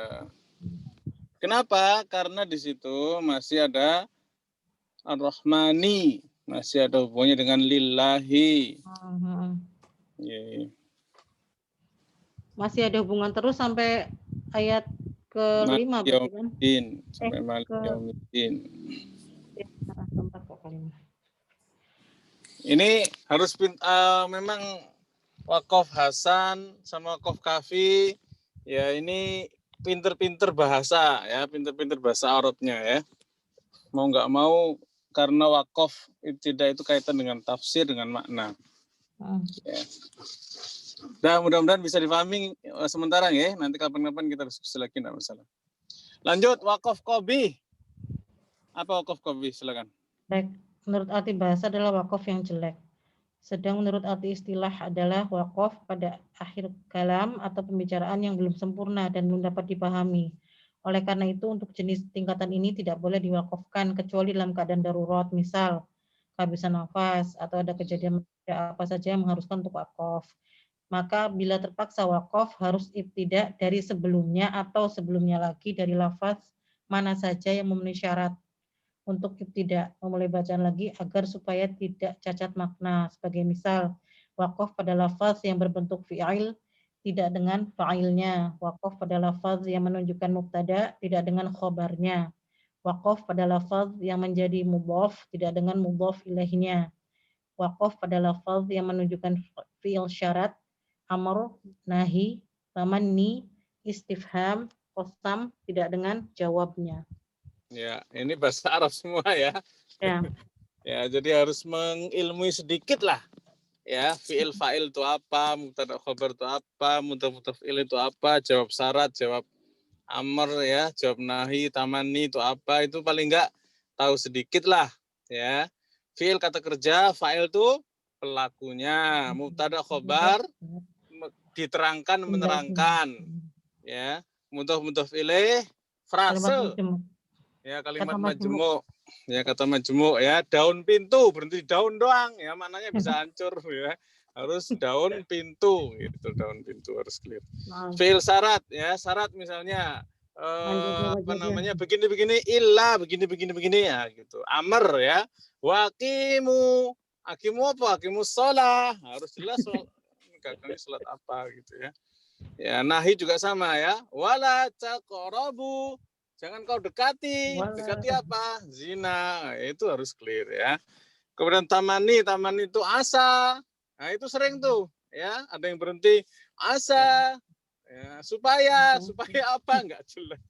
[SPEAKER 1] Kenapa? Karena di situ masih ada Ar-Rahmani, masih ada hubungannya dengan lillahi. Yeah.
[SPEAKER 2] Masih ada hubungan terus sampai ayat ke-5 berarti kan?
[SPEAKER 1] Sampai Maliki Yaumiddin. Ini harus memang wakaf hasan sama wakaf kafi ya, ini pinter-pinter bahasa ya, pinter-pinter bahasa Arabnya ya. Mau nggak mau, karena wakaf tidak itu kaitan dengan tafsir, dengan makna. Ya. Nah, mudah-mudahan bisa difahami sementara ya. Nanti kapan-kapan kita diskusi lagi, tidak masalah. Lanjut, wakaf qabih. Apa wakaf qabih? Silakan.
[SPEAKER 2] Baik, menurut arti bahasa adalah wakaf yang jelek. Sedang menurut arti istilah adalah wakaf pada akhir kalam atau pembicaraan yang belum sempurna dan belum dapat dipahami. Oleh karena itu, untuk jenis tingkatan ini tidak boleh diwakafkan kecuali dalam keadaan darurat, misal kehabisan nafas atau ada kejadian apa saja yang mengharuskan untuk wakaf. Maka bila terpaksa wakaf harus ibtidak dari sebelumnya atau sebelumnya lagi dari lafaz mana saja yang memenuhi syarat untuk ibtidak, memulai bacaan lagi agar supaya tidak cacat makna. Sebagai misal, wakaf pada lafaz yang berbentuk fi'il tidak dengan fa'ilnya, wakaf pada lafaz yang menunjukkan mubtada tidak dengan khobarnya, wakaf pada lafaz yang menjadi mudhaf tidak dengan mudhaf ilaihnya, wakaf pada lafaz yang menunjukkan fi'il syarat, amr, nahi, tamanni, istifham, qasam tidak dengan jawabnya.
[SPEAKER 1] Ya, ini bahasa Arab semua ya.
[SPEAKER 2] Ya.
[SPEAKER 1] Ya, jadi harus mengilmui sedikit lah. Ya, fi'il fa'il itu apa, mubtada khabar itu apa, mudhaf ilaih itu apa, jawab syarat, jawab amr ya, jawab nahi, tamanni itu apa, itu paling enggak tahu sedikit lah, ya. Fi'il kata kerja, fa'il itu pelakunya, mubtada khabar diterangkan, menerangkan, ya. Mudhaf ilaih frase. Ya, kalimat majmu'. Ya, kata majmu' ya, daun pintu, berhenti daun doang ya, maknanya bisa hancur ya. Harus daun pintu gitu, daun pintu harus clear. Fi'il syarat ya, syarat misalnya apa namanya, begini illa begini ya gitu. Amr ya, waqimu, aqimu apa? Aqimus shalah, harus jelas kami salat apa gitu ya. Ya, nahi juga sama ya, wala taqrabu, jangan kau dekati apa? Zina, itu harus clear ya. Kemudian tamani itu asa. Nah, itu sering tuh ya, ada yang berhenti asa ya, supaya apa enggak jelas.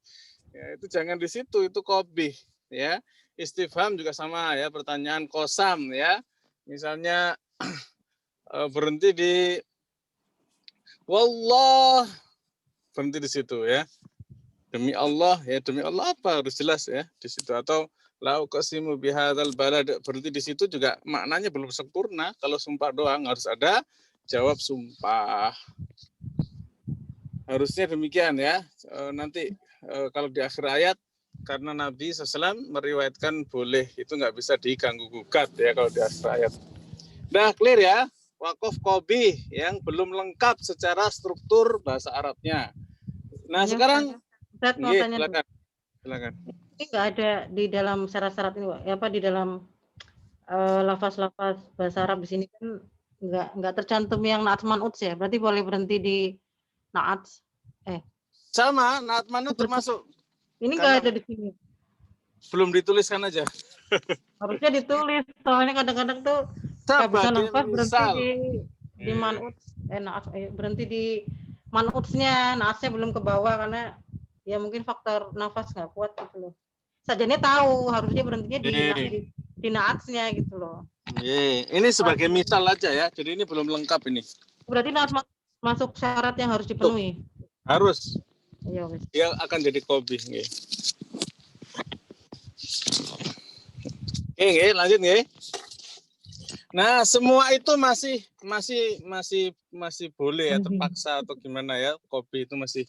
[SPEAKER 1] Ya, itu jangan di situ, itu qabih ya. Istifham juga sama ya, pertanyaan qasam ya. Misalnya berhenti di wallah, berhenti di situ ya. Demi Allah ya, demi Allah apa, harus jelas ya di situ. Atau la uqsimu bihadzal balad, berarti di situ juga maknanya belum sempurna. Kalau sumpah doang harus ada jawab sumpah. Harusnya demikian ya. Nanti kalau di akhir ayat, karena Nabi SAW meriwayatkan boleh, itu nggak bisa diganggu gugat ya kalau di akhir ayat. Udah clear ya, wakaf qabih yang belum lengkap secara struktur bahasa Arabnya. Nah ya, sekarang
[SPEAKER 2] Ustaz, mau tanya
[SPEAKER 1] silakan.
[SPEAKER 2] Ini nggak ada di dalam syarat-syarat ini, ya, apa di dalam lafaz-lafaz bahasa Arab di sini kan nggak tercantum yang naat man'ut ya. Berarti boleh berhenti di naat.
[SPEAKER 1] Sama, naat man'ut termasuk.
[SPEAKER 2] Ini nggak ada di sini.
[SPEAKER 1] Belum dituliskan aja.
[SPEAKER 2] Harusnya ditulis. Soalnya kadang-kadang tuh nggak bisa nafas berhenti di man'ut. Berhenti di man'utnya, naatnya belum ke bawah karena ya mungkin faktor nafas nggak kuat gitu loh. Sajanya tahu harusnya berhentinya di dinaatsnya gitu loh.
[SPEAKER 1] Ini sebagai misal aja ya. Jadi ini belum lengkap ini.
[SPEAKER 2] Berarti masuk syarat yang harus dipenuhi.
[SPEAKER 1] Harus.
[SPEAKER 2] Iya, wes.
[SPEAKER 1] Dia akan jadi kobi. Oke, lanjut nggih. Nah, semua itu masih boleh ya, terpaksa atau gimana ya, kopi itu masih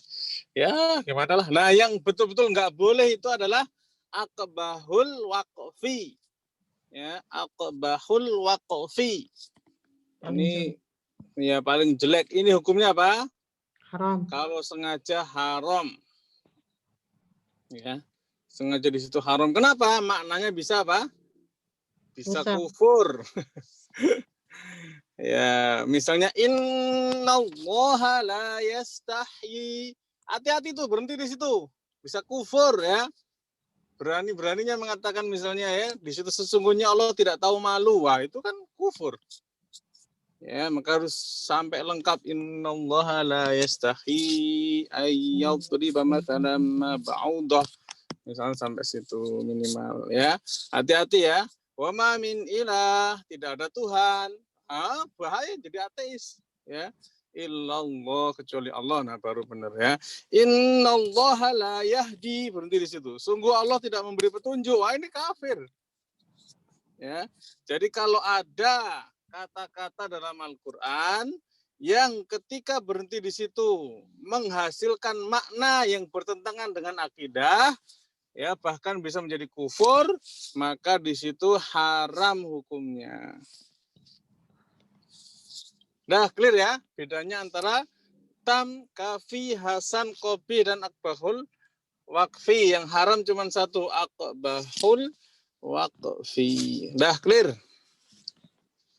[SPEAKER 1] ya gimana lah. Nah, yang betul-betul nggak boleh itu adalah aqbahul waqfi. Ya, aqbahul waqfi. Ini ya paling jelek. Ini hukumnya apa?
[SPEAKER 2] Haram.
[SPEAKER 1] Kalau sengaja haram. Ya. Sengaja di situ haram. Kenapa? Maknanya bisa apa? Bisa kufur. Ya, misalnya innallaha la yastahyi. Hati-hati tuh, berhenti di situ. Bisa kufur ya. Berani-beraninya mengatakan misalnya ya, di situ sesungguhnya Allah tidak tahu malu. Wah, itu kan kufur. Ya, maka harus sampai lengkap innallaha la yastahyi ayyadriba mathalan ma ba'udah. Misalnya sampai situ minimal ya. Hati-hati ya. Wa ma min ilah, tidak ada Tuhan. Bahaya jadi ateis ya. Illallah, kecuali Allah. Nah, baru benar ya. Innallaha la yahdi, berhenti di situ. Sungguh Allah tidak memberi petunjuk. Wah, ini kafir. Ya. Jadi kalau ada kata-kata dalam Al-Qur'an yang ketika berhenti di situ menghasilkan makna yang bertentangan dengan akidah, ya bahkan bisa menjadi kufur, maka di situ haram hukumnya. Nah, clear ya bedanya antara tam, kafi, hasan, kopi, dan akbahul wakfi. Yang haram cuma satu, akbahul wakfi. Dah clear?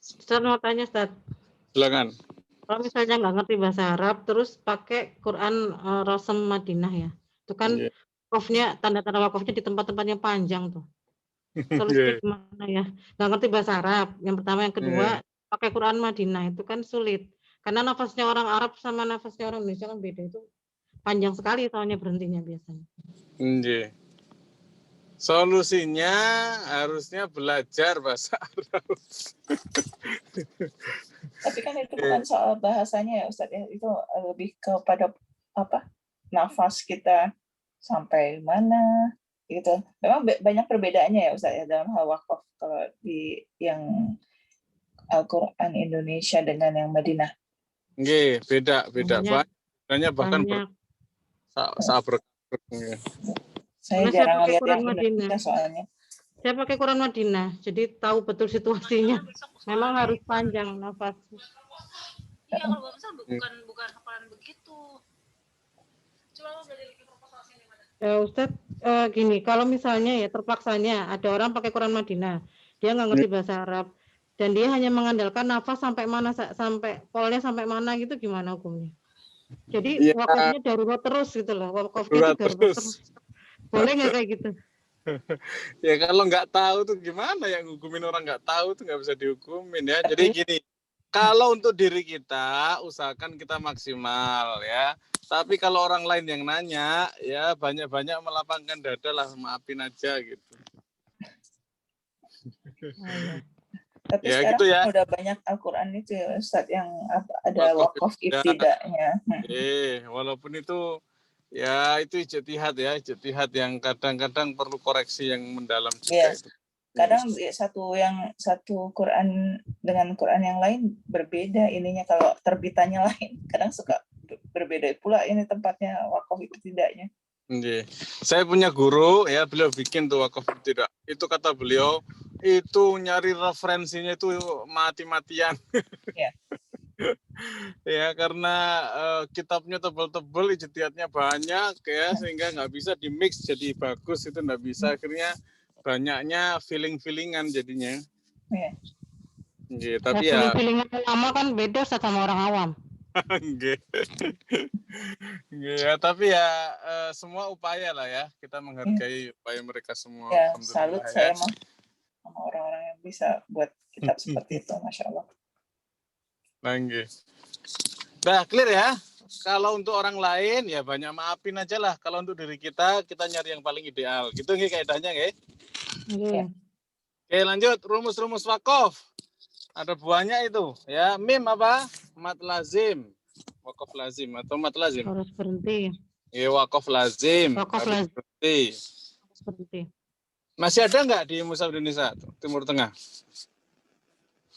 [SPEAKER 2] Ustaz mau tanya, Ustaz.
[SPEAKER 1] Silakan.
[SPEAKER 2] Kalau misalnya nggak ngerti bahasa Arab, terus pakai Quran Rasem Madinah ya, itu kan wakofnya, tanda-tanda wakofnya di tempat-tempat yang panjang tuh. Solusinya gimana ya? Nggak ngerti bahasa Arab. Yang pertama, yang kedua, pakai Quran Madinah itu kan sulit. Karena nafasnya orang Arab sama nafasnya orang Indonesia kan beda, itu panjang sekali soalnya berhentinya biasanya.
[SPEAKER 1] Solusinya harusnya belajar bahasa Arab.
[SPEAKER 3] Tapi kan itu bukan soal bahasanya ya Ustaz ya, itu lebih kepada apa? Nafas kita sampai mana gitu. Memang banyak perbedaannya ya Ustaz ya dalam hal wakaf kalau di yang Al-Qur'an Indonesia dengan yang Madinah.
[SPEAKER 1] Nggih, beda. Banyak bahkan sahabat.
[SPEAKER 3] Saya jarang lihat yang Indonesia soalnya.
[SPEAKER 2] Saya pakai Quran Madinah, jadi tahu betul situasinya. Memang harus panjang nafas.
[SPEAKER 6] Iya, kalau bukan hafalan begitu. Coba lo belajar lagi proposal sini,
[SPEAKER 2] ya Ustaz, gini, kalau misalnya ya terpaksanya ada orang pakai Quran Madinah, dia nggak ngerti bahasa Arab, dan dia hanya mengandalkan nafas sampai mana, sampai polnya sampai mana gitu, gimana hukumnya? Jadi wakafnya darurat terus gitu loh, wakafnya itu darurat terus. Boleh nggak kayak gitu?
[SPEAKER 1] Ya kalau nggak tahu tuh gimana ya, ngukumin orang nggak tahu tuh nggak bisa dihukumin ya. Jadi gini, kalau untuk diri kita usahakan kita maksimal ya. Tapi kalau orang lain yang nanya ya banyak-banyak melapangkan dada lah, maafin aja gitu.
[SPEAKER 3] Tapi
[SPEAKER 1] ya,
[SPEAKER 3] sekarang
[SPEAKER 1] gitu ya.
[SPEAKER 3] udah banyak Al-Qur'an itu ya Ustaz yang ada wakaf ibtida'nya.
[SPEAKER 1] Walaupun itu ya itu ijtihad ya, ijtihad yang kadang-kadang perlu koreksi yang mendalam juga itu.
[SPEAKER 3] Kadang satu Quran dengan Quran yang lain berbeda ininya, kalau terbitannya lain. Kadang suka berbeda pula ini tempatnya wakaf ibtida'nya.
[SPEAKER 1] Saya punya guru ya, beliau bikin tuh wakaf ibtidah. Itu kata beliau itu nyari referensinya itu mati-matian. Ya karena kitabnya tebal-tebal, ijtihadnya banyak ya, sehingga nggak bisa di mix jadi bagus, itu nggak bisa, akhirnya banyaknya feeling-feelingan jadinya. Tapi ya
[SPEAKER 2] feeling-feelingan lama kan beda sama orang awam.
[SPEAKER 1] Ya, tapi ya semua upaya lah ya, kita menghargai upaya mereka semua.
[SPEAKER 3] Ya, salut saya mah sama orang-orang yang bisa buat kitab seperti itu, Masya Allah.
[SPEAKER 1] Nah, clear ya. Kalau untuk orang lain ya banyak maafin aja lah. Kalau untuk diri kita nyari yang paling ideal. Gitu nggih kaidahnya nggih. Oke, lanjut. Rumus-rumus wakaf. Ada buahnya itu. Ya, mim apa? Mat lazim. Wakaf lazim atau mat lazim.
[SPEAKER 2] Harus berhenti.
[SPEAKER 1] Ya, wakaf lazim.
[SPEAKER 2] Wakaf
[SPEAKER 1] Harus
[SPEAKER 2] lazim.
[SPEAKER 1] berhenti.
[SPEAKER 2] Harus berhenti.
[SPEAKER 1] Masih ada nggak di Mushaf Indonesia, Timur Tengah?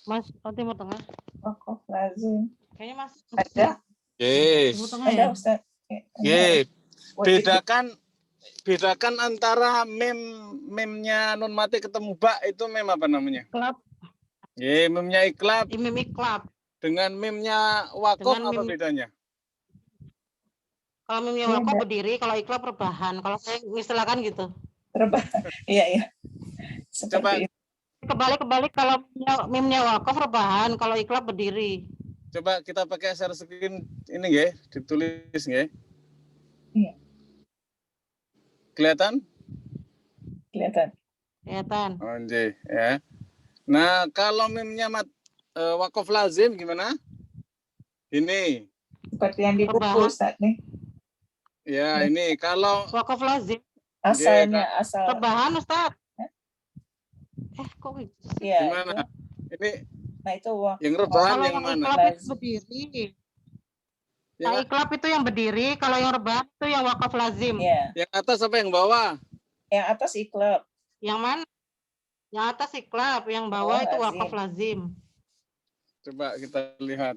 [SPEAKER 2] Mas, Timur Tengah.
[SPEAKER 3] Wakaf lazim.
[SPEAKER 2] Kayaknya Mas.
[SPEAKER 3] Ada?
[SPEAKER 1] Oke.
[SPEAKER 2] Timur Tengah
[SPEAKER 3] Ada
[SPEAKER 2] ya?
[SPEAKER 3] Ustaz.
[SPEAKER 1] Oke.
[SPEAKER 3] Wajib.
[SPEAKER 1] Bedakan antara memnya nun mati ketemu ba itu mem apa namanya?
[SPEAKER 2] Iklab.
[SPEAKER 1] Ye, memnya iklab
[SPEAKER 2] Mim iklab.
[SPEAKER 1] dengan memnya wakaf
[SPEAKER 2] Dengan
[SPEAKER 1] apa
[SPEAKER 2] mim-
[SPEAKER 1] bedanya?
[SPEAKER 2] Kalau mimnya wakaf berdiri, kalau iklab rebahan. Kalau saya istilahkan gitu.
[SPEAKER 3] Iya, iya.
[SPEAKER 1] Coba.
[SPEAKER 3] Seperti itu.
[SPEAKER 2] Kebalik kalau mimnya wakaf rebahan, kalau iklab berdiri.
[SPEAKER 1] Coba kita pakai share screen ini nggih, ditulis nggih.
[SPEAKER 3] Iya.
[SPEAKER 1] Kelihatan?
[SPEAKER 3] Kelihatan.
[SPEAKER 2] Kelihatan.
[SPEAKER 1] Oh, nggih, ya. Nah, kalau memnya wakaf lazim gimana? Ini.
[SPEAKER 3] Seperti yang di buku
[SPEAKER 2] Rebahan.
[SPEAKER 3] Ustaz nih.
[SPEAKER 1] Ya, ini kalau
[SPEAKER 2] Wakaf lazim.
[SPEAKER 3] Asalnya, asal.
[SPEAKER 2] Rebahan Ustaz. Kok gitu?
[SPEAKER 3] Iya.
[SPEAKER 1] gimana? Ini
[SPEAKER 3] Nah, itu wakaf.
[SPEAKER 1] yang rebahan
[SPEAKER 2] Kalau
[SPEAKER 1] yang
[SPEAKER 2] yang
[SPEAKER 1] mana?
[SPEAKER 2] iklab itu berdiri.
[SPEAKER 1] Yang,
[SPEAKER 2] Nah, iklab itu yang berdiri, kalau yang rebahan itu yang wakaf lazim.
[SPEAKER 3] Iya.
[SPEAKER 1] yang atas apa yang bawah?
[SPEAKER 3] Yang atas iklab.
[SPEAKER 2] Yang mana? Yang atas iklab, yang bawah
[SPEAKER 3] Oh,
[SPEAKER 2] itu
[SPEAKER 3] lazim.
[SPEAKER 2] wakaf lazim.
[SPEAKER 1] Coba kita lihat.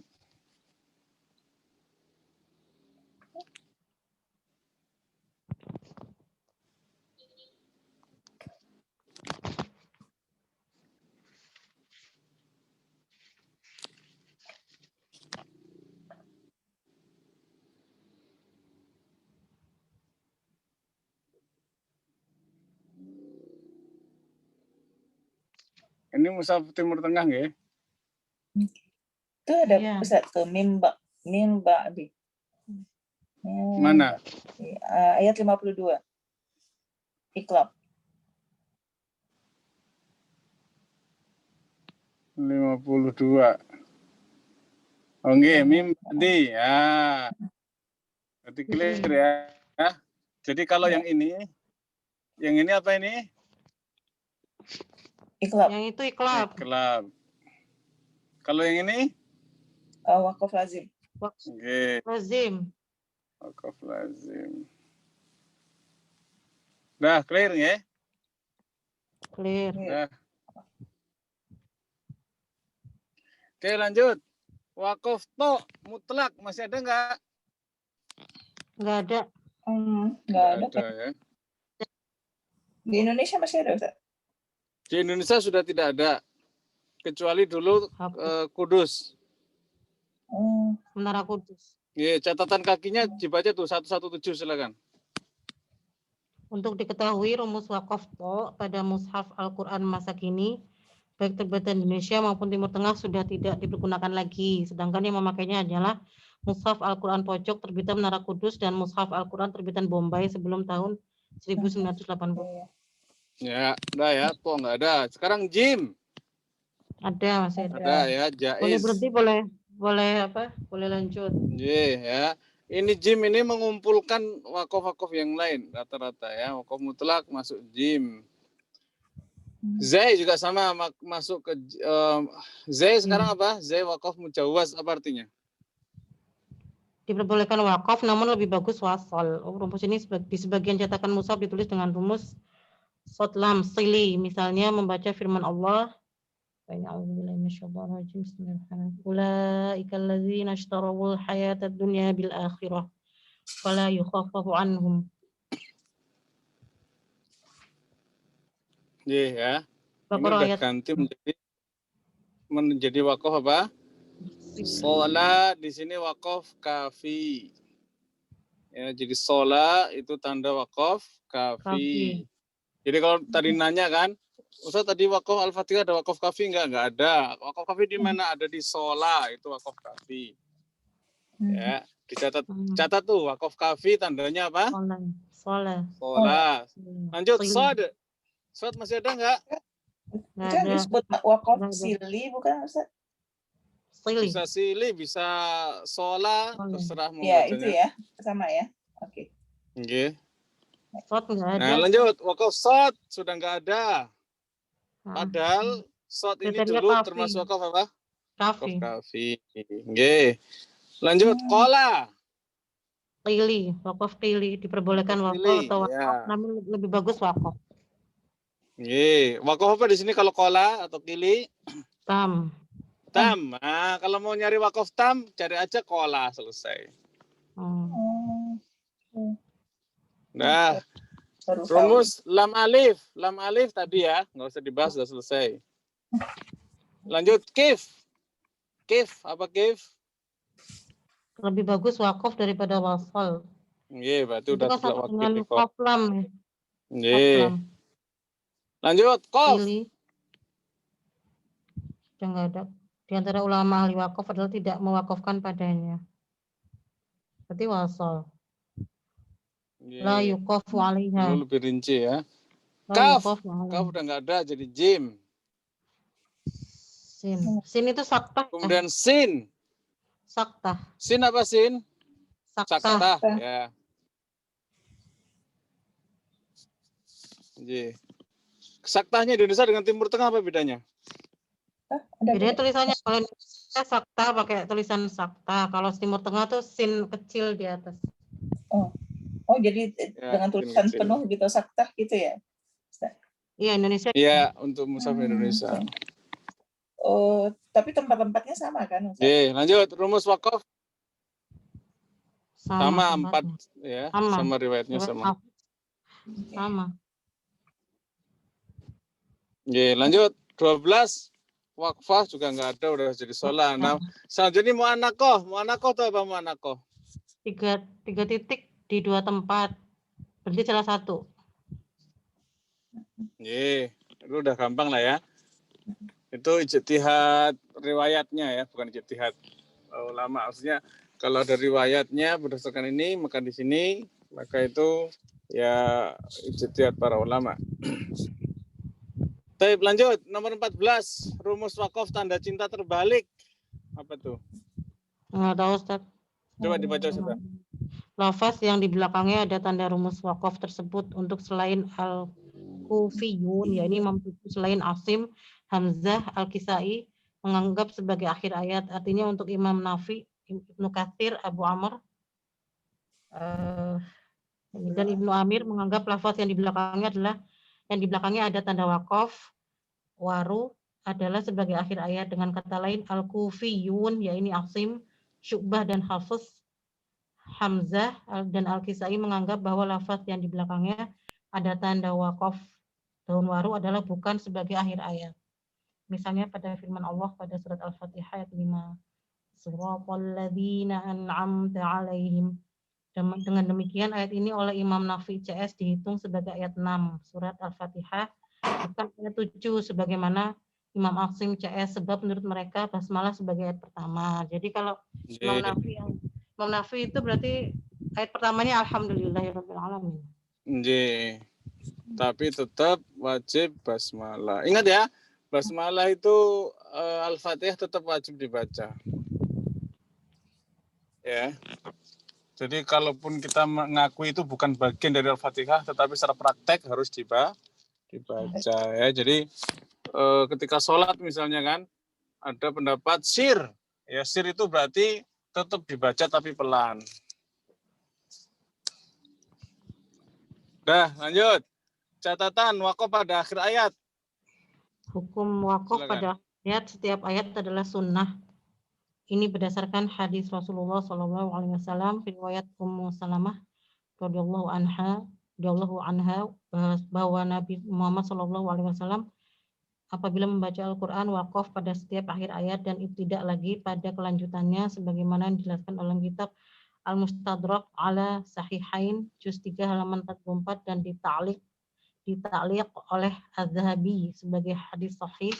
[SPEAKER 1] Ini Mushaf Timur Tengah nggih?
[SPEAKER 3] Itu ada
[SPEAKER 2] Iya.
[SPEAKER 3] Ustaz tuh mimba di.
[SPEAKER 1] Mana?
[SPEAKER 3] Ayat 52. Iklab.
[SPEAKER 1] 52. Oh nggih, mim di. Ya. Berarti clear ya. Jadi kalau yang ini apa ini?
[SPEAKER 3] Iklab.
[SPEAKER 2] Yang itu iklab.
[SPEAKER 1] Iklab. Kalau yang ini?
[SPEAKER 3] Wakaf lazim.
[SPEAKER 1] Nggih,
[SPEAKER 2] Lazim.
[SPEAKER 1] wakaf lazim. Dah clear nggih?
[SPEAKER 2] Clear.
[SPEAKER 1] Dah. Oke, lanjut. Wakaf to mutlak masih ada nggak?
[SPEAKER 2] Nggak ada.
[SPEAKER 3] Nggak ada.
[SPEAKER 1] ya.
[SPEAKER 3] Di Indonesia masih ada Ustaz?
[SPEAKER 1] Di Indonesia sudah tidak ada. Kecuali dulu Kudus.
[SPEAKER 2] Menara Kudus.
[SPEAKER 1] Iya, catatan kakinya dibaca tuh 117 silakan.
[SPEAKER 2] Untuk diketahui rumus wakaf to pada mushaf Al-Quran masa kini, baik terbitan Indonesia maupun Timur Tengah sudah tidak dipergunakan lagi. Sedangkan yang memakainya adalah mushaf Al-Quran pojok terbitan Menara Kudus dan mushaf Al-Quran terbitan Bombay sebelum tahun 1980.
[SPEAKER 1] Ya, udah ya, kok nggak ada. Sekarang Jim.
[SPEAKER 2] Ada, masih ada.
[SPEAKER 1] Ada ya, Jais.
[SPEAKER 2] Boleh berhenti, boleh apa? Boleh lanjut.
[SPEAKER 1] Ya. Ini Jim ini mengumpulkan wakaf-wakaf yang lain rata-rata ya. Wakaf mutlak masuk Jim. Zai juga sama masuk ke Zai sekarang apa? Zai wakaf mujawaz apa artinya?
[SPEAKER 2] Diperbolehkan wakaf namun lebih bagus wasal. Rumus ini di sebagian cetakan mushaf ditulis dengan rumus sod lam sili. Misalnya membaca firman Allah, Ulaika allazina ishtarawul hayatad dunya bil akhirah fala yukhaffafu anhum.
[SPEAKER 1] Ya. Ini
[SPEAKER 2] Baqarah
[SPEAKER 1] udah
[SPEAKER 2] ayat
[SPEAKER 1] ganti menjadi wakaf apa? Sholat di sini wakaf kafi. Ya, jadi sholat itu tanda wakaf kafi. Jadi kalau tadi nanya kan, Ustaz tadi wakaf Al-Fatihah ada wakaf kafi enggak ada. Wakaf kafi di mana? Ada di sholat, itu wakaf kafi. Ya, catat tuh wakaf kafi tandanya apa? Sholat. Lanjut shod. Shod masih ada enggak?
[SPEAKER 3] Itu yang disebut wakaf sili bukan Ustaz?
[SPEAKER 1] Bisa sili, bisa sholat, terserah mau
[SPEAKER 3] ya,
[SPEAKER 1] bacanya.
[SPEAKER 3] itu ya, sama ya. Oke.
[SPEAKER 1] Nggih.
[SPEAKER 2] Shod enggak ada.
[SPEAKER 1] Nah, lanjut wakaf shod sudah enggak ada. Padahal shot ini
[SPEAKER 2] Kriteria
[SPEAKER 1] dulu
[SPEAKER 2] kafi.
[SPEAKER 1] termasuk wakaf apa?
[SPEAKER 2] Kafi.
[SPEAKER 1] Kafi. Nggih. Lanjut, kola.
[SPEAKER 2] Qili, wakaf qili diperbolehkan
[SPEAKER 1] Wakaf
[SPEAKER 2] wakaf
[SPEAKER 1] qili,
[SPEAKER 2] atau wakaf,
[SPEAKER 1] ya.
[SPEAKER 2] namun lebih bagus wakaf.
[SPEAKER 1] Nggih. Wakaf apa di sini kalau kola atau kili?
[SPEAKER 2] Tam.
[SPEAKER 1] Tam. Nah, kalau mau nyari wakaf tam, cari aja kola, selesai. Nah,
[SPEAKER 3] Baru tahu.
[SPEAKER 1] rumus lam alif. Lam alif tadi ya, nggak usah dibahas, sudah selesai. Lanjut, kif. Kif, apa kif?
[SPEAKER 2] Lebih bagus wakaf daripada wasal.
[SPEAKER 1] Nggih, berarti
[SPEAKER 2] Itu
[SPEAKER 1] udah
[SPEAKER 2] kan
[SPEAKER 1] tidak
[SPEAKER 2] sama
[SPEAKER 1] wakil
[SPEAKER 2] dengan
[SPEAKER 1] nih kok.
[SPEAKER 2] kaflam ya.
[SPEAKER 1] Nggih.
[SPEAKER 2] Kaflam.
[SPEAKER 1] Lanjut, kof.
[SPEAKER 2] Qili. Sudah nggak ada. Di antara ulama ahli wakaf adalah tidak mewakafkan padanya. Berarti wasal. La
[SPEAKER 1] Nggih.
[SPEAKER 2] yuqafu alaiha.
[SPEAKER 1] Lu lebih rinci ya.
[SPEAKER 2] La
[SPEAKER 1] Kaf.
[SPEAKER 2] yuqafu
[SPEAKER 1] Kaf
[SPEAKER 2] alaiha.
[SPEAKER 1] udah nggak ada, jadi jim.
[SPEAKER 2] Sin. Sin itu saktah.
[SPEAKER 1] Kemudian sin.
[SPEAKER 2] Saktah.
[SPEAKER 1] Sin apa sin?
[SPEAKER 2] Saktah.
[SPEAKER 1] Saktah, ya. Nggih. Saktahnya di Indonesia dengan Timur Tengah apa bedanya?
[SPEAKER 2] Bedanya tulisannya, kalau Indonesia sakta pakai tulisan sakta, kalau Timur Tengah tuh sin kecil di atas.
[SPEAKER 3] Oh, jadi dengan tulisan
[SPEAKER 1] sin kecil.
[SPEAKER 3] penuh gitu, saktah gitu ya?
[SPEAKER 2] Iya, Indonesia.
[SPEAKER 1] Iya, untuk mushaf Indonesia.
[SPEAKER 3] Oh, tapi tempat-tempatnya sama kan?
[SPEAKER 1] Oke, lanjut. Rumus wakaf sama 4
[SPEAKER 2] tempatnya.
[SPEAKER 1] ya,
[SPEAKER 2] Sama.
[SPEAKER 1] sama riwayatnya sama.
[SPEAKER 2] Sama.
[SPEAKER 1] Oke, lanjut. 12 wakfah juga nggak ada, udah jadi sholat. Nah, selanjutnya mu'anakoh. Mu'anakoh itu apa mu'anakoh?
[SPEAKER 2] Tiga titik di 2 tempat. Berarti salah satu.
[SPEAKER 1] Itu udah gampang lah ya. Itu ijtihad riwayatnya ya, bukan ijtihad ulama. Maksudnya kalau ada riwayatnya berdasarkan ini, maka di sini, maka itu ya ijtihad para ulama. Baik, lanjut. Nomor 14, rumus wakaf tanda cinta terbalik. Apa tuh?
[SPEAKER 2] Nggak tahu, Ustaz.
[SPEAKER 1] Coba dibaca, Ustaz.
[SPEAKER 2] Lafaz yang di belakangnya ada tanda rumus wakaf tersebut untuk selain al-Kufiyun, yakni selain Asim, Hamzah, Al-Kisai menganggap sebagai akhir ayat. Artinya untuk Imam Nafi, Ibnu Katsir, Abu Amr, dan Ibnu Amir menganggap lafaz yang di belakangnya ada tanda wakaf, waru adalah sebagai akhir ayat. Dengan kata lain, Al-Kufiyun, yakni Asim, Syu'bah dan Hafiz, Hamzah dan Al-Kisai menganggap bahwa lafaz yang di belakangnya ada tanda wakaf daun waru adalah bukan sebagai akhir ayat. Misalnya pada firman Allah pada surat Al-Fatihah ayat 5. Siratal ladzina an'amta 'alaihim. Dengan demikian ayat ini oleh Imam Nafi CS dihitung sebagai ayat 6 surat Al-Fatihah, bukan ayat 7 sebagaimana Imam Asim CS, sebab menurut mereka basmalah sebagai ayat pertama. Jadi kalau Imam Nafi itu berarti ayat pertamanya alhamdulillahirabbil alamin.
[SPEAKER 1] Tapi tetap wajib basmalah. Ingat ya, basmalah itu Al-Fatihah tetap wajib dibaca. Ya. Jadi kalaupun kita mengakui itu bukan bagian dari Al-Fatihah, tetapi secara praktek harus dibaca ya. Jadi ketika sholat misalnya kan, ada pendapat sir. Ya, sir itu berarti tetap dibaca tapi pelan. Dah, lanjut. Catatan wakaf pada akhir ayat.
[SPEAKER 2] Hukum wakaf pada ayat, setiap ayat adalah sunnah. Ini berdasarkan hadis Rasulullah SAW, riwayat Ummu Salamah radhiyallahu anha bahwa Nabi Muhammad SAW apabila membaca Al-Quran wakaf pada setiap akhir ayat dan tidak lagi pada kelanjutannya, sebagaimana dijelaskan dalam kitab Al-Mustadrak ala Sahihain juz 3 halaman 44 dan dita'liq oleh Az-Zahabi sebagai hadis sahih,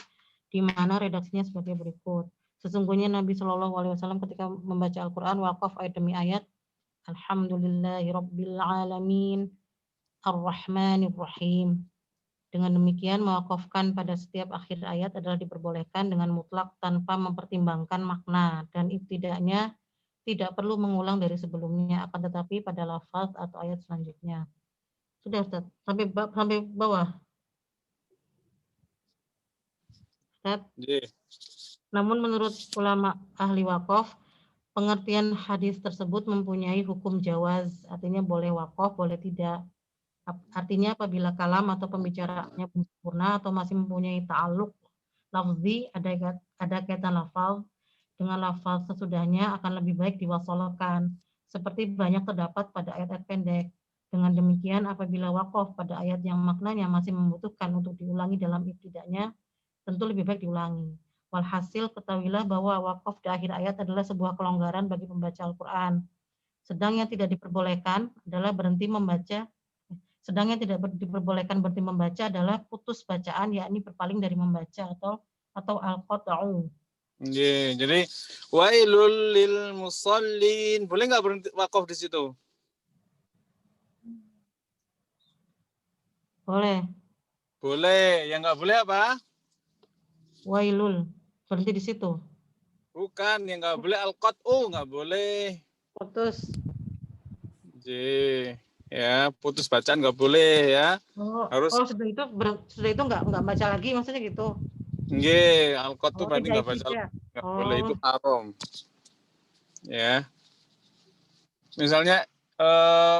[SPEAKER 2] di mana redaksinya sebagai berikut. Sesungguhnya Nabi SAW ketika membaca Al-Quran wakaf ayat demi ayat. Alhamdulillahirabbil alamin ar-rahmanir rahim. Dengan demikian mewakafkan pada setiap akhir ayat adalah diperbolehkan dengan mutlak tanpa mempertimbangkan makna, dan ibtida'nya tidak perlu mengulang dari sebelumnya, akan tetapi pada lafaz atau ayat selanjutnya. Sudah, Ustaz, sampai bawah. Ustaz.
[SPEAKER 1] Nggih.
[SPEAKER 2] Namun menurut ulama ahli wakaf, pengertian hadis tersebut mempunyai hukum jawaz, artinya boleh wakaf, boleh tidak. Artinya apabila kalam atau pembicaraannya belum sempurna atau masih mempunyai ta'aluk lafzi, ada kaitan lafal, dengan lafal sesudahnya akan lebih baik diwasolkan, seperti banyak terdapat pada ayat-ayat pendek. Dengan demikian, apabila wakaf pada ayat yang maknanya masih membutuhkan untuk diulangi dalam ibtidanya, tentu lebih baik diulangi. Walhasil, ketahuilah bahwa wakaf di akhir ayat adalah sebuah kelonggaran bagi pembaca Al-Quran. Sedang yang tidak diperbolehkan berhenti membaca adalah putus bacaan, yakni berpaling dari membaca atau al-qat'u.
[SPEAKER 1] Nggih, jadi wailul lil musallin. Boleh nggak berhenti wakaf di situ?
[SPEAKER 2] Boleh.
[SPEAKER 1] Boleh. Yang nggak boleh apa?
[SPEAKER 2] Wailul. Berhenti di situ.
[SPEAKER 1] Bukan, yang nggak boleh al-qat'u, nggak boleh.
[SPEAKER 2] Putus.
[SPEAKER 1] Nggih. Ya, putus bacaan nggak boleh ya. Harus.
[SPEAKER 2] Sudah itu nggak baca lagi maksudnya gitu.
[SPEAKER 1] Nggih, al-qat'u berarti nggak baca.
[SPEAKER 2] Tidak.
[SPEAKER 1] Nggak boleh, itu haram. Ya. Misalnya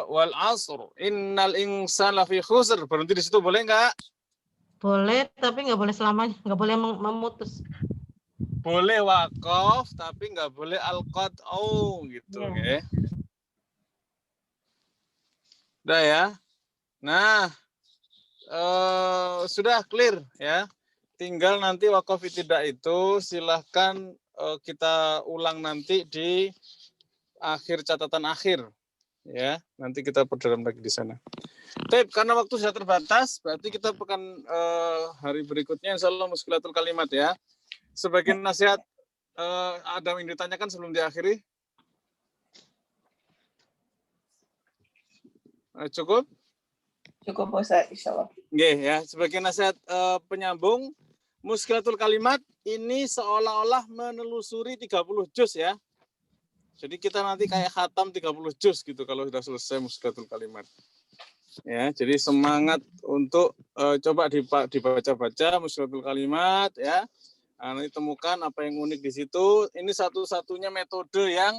[SPEAKER 1] wal asr innal insana lafi khusr, berhenti di situ boleh nggak?
[SPEAKER 2] Boleh, tapi nggak boleh selamanya, nggak boleh memutus.
[SPEAKER 1] Boleh wakaf tapi nggak boleh al-qat'u gitu ya. Udah ya. Nah, sudah clear ya. Tinggal nanti wakaf tidak itu silahkan kita ulang nanti di akhir catatan akhir ya. Nanti kita perdalam lagi di sana. Tapi karena waktu sudah terbatas, berarti kita pekan hari berikutnya insya Allah muskilatul kalimat ya. Sebagian nasihat ada yang ditanyakan sebelum diakhiri? Cukup?
[SPEAKER 3] Cukup Ustaz, insyaallah.
[SPEAKER 1] Nggih ya, sebagai nasihat penyambung, muskilatul kalimat ini seolah-olah menelusuri 30 juz ya. Jadi kita nanti kayak khatam 30 juz gitu kalau sudah selesai muskilatul kalimat. Ya, jadi semangat untuk coba dibaca-baca muskilatul kalimat ya. Nah, nanti temukan apa yang unik di situ. Ini satu-satunya metode yang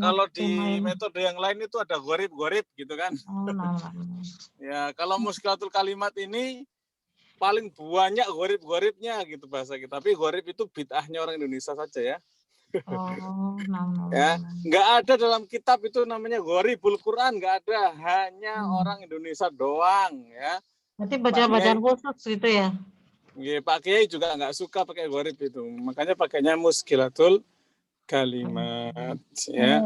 [SPEAKER 1] kalau di metode yang lain itu ada gharib gitu kan. Ya, kalau muskilatul kalimat ini paling banyak gharib-gharibnya gitu bahasa kita. Tapi gharib itu bid'ahnya orang Indonesia saja ya. Ya, nggak ada dalam kitab itu namanya gharibul Quran, nggak ada, hanya orang Indonesia doang ya.
[SPEAKER 2] Berarti bacaan khusus gitu ya.
[SPEAKER 1] Pak Kiai juga nggak suka pakai gharib itu, makanya pakainya muskilatul kalimat ya.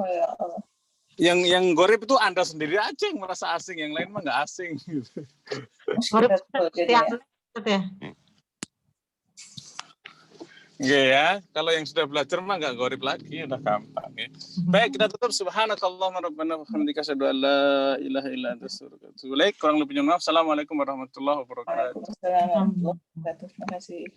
[SPEAKER 1] Yang gharib itu Anda sendiri aja yang merasa asing, yang lain mah nggak asing gitu. Ya, kalau yang sudah belajar mah nggak gharib lagi, udah gampang ya. Baik, kita tutup. Subhanakallahumma rabbana wa bihamdika asyhadu an la ilaha illa anta astaghfiruka wa atubu ilaik. Kurang lebihnya maaf. Assalamualaikum warahmatullahi wabarakatuh.
[SPEAKER 3] Waalaikumsalam warahmatullahi wabarakatuh. Terima kasih.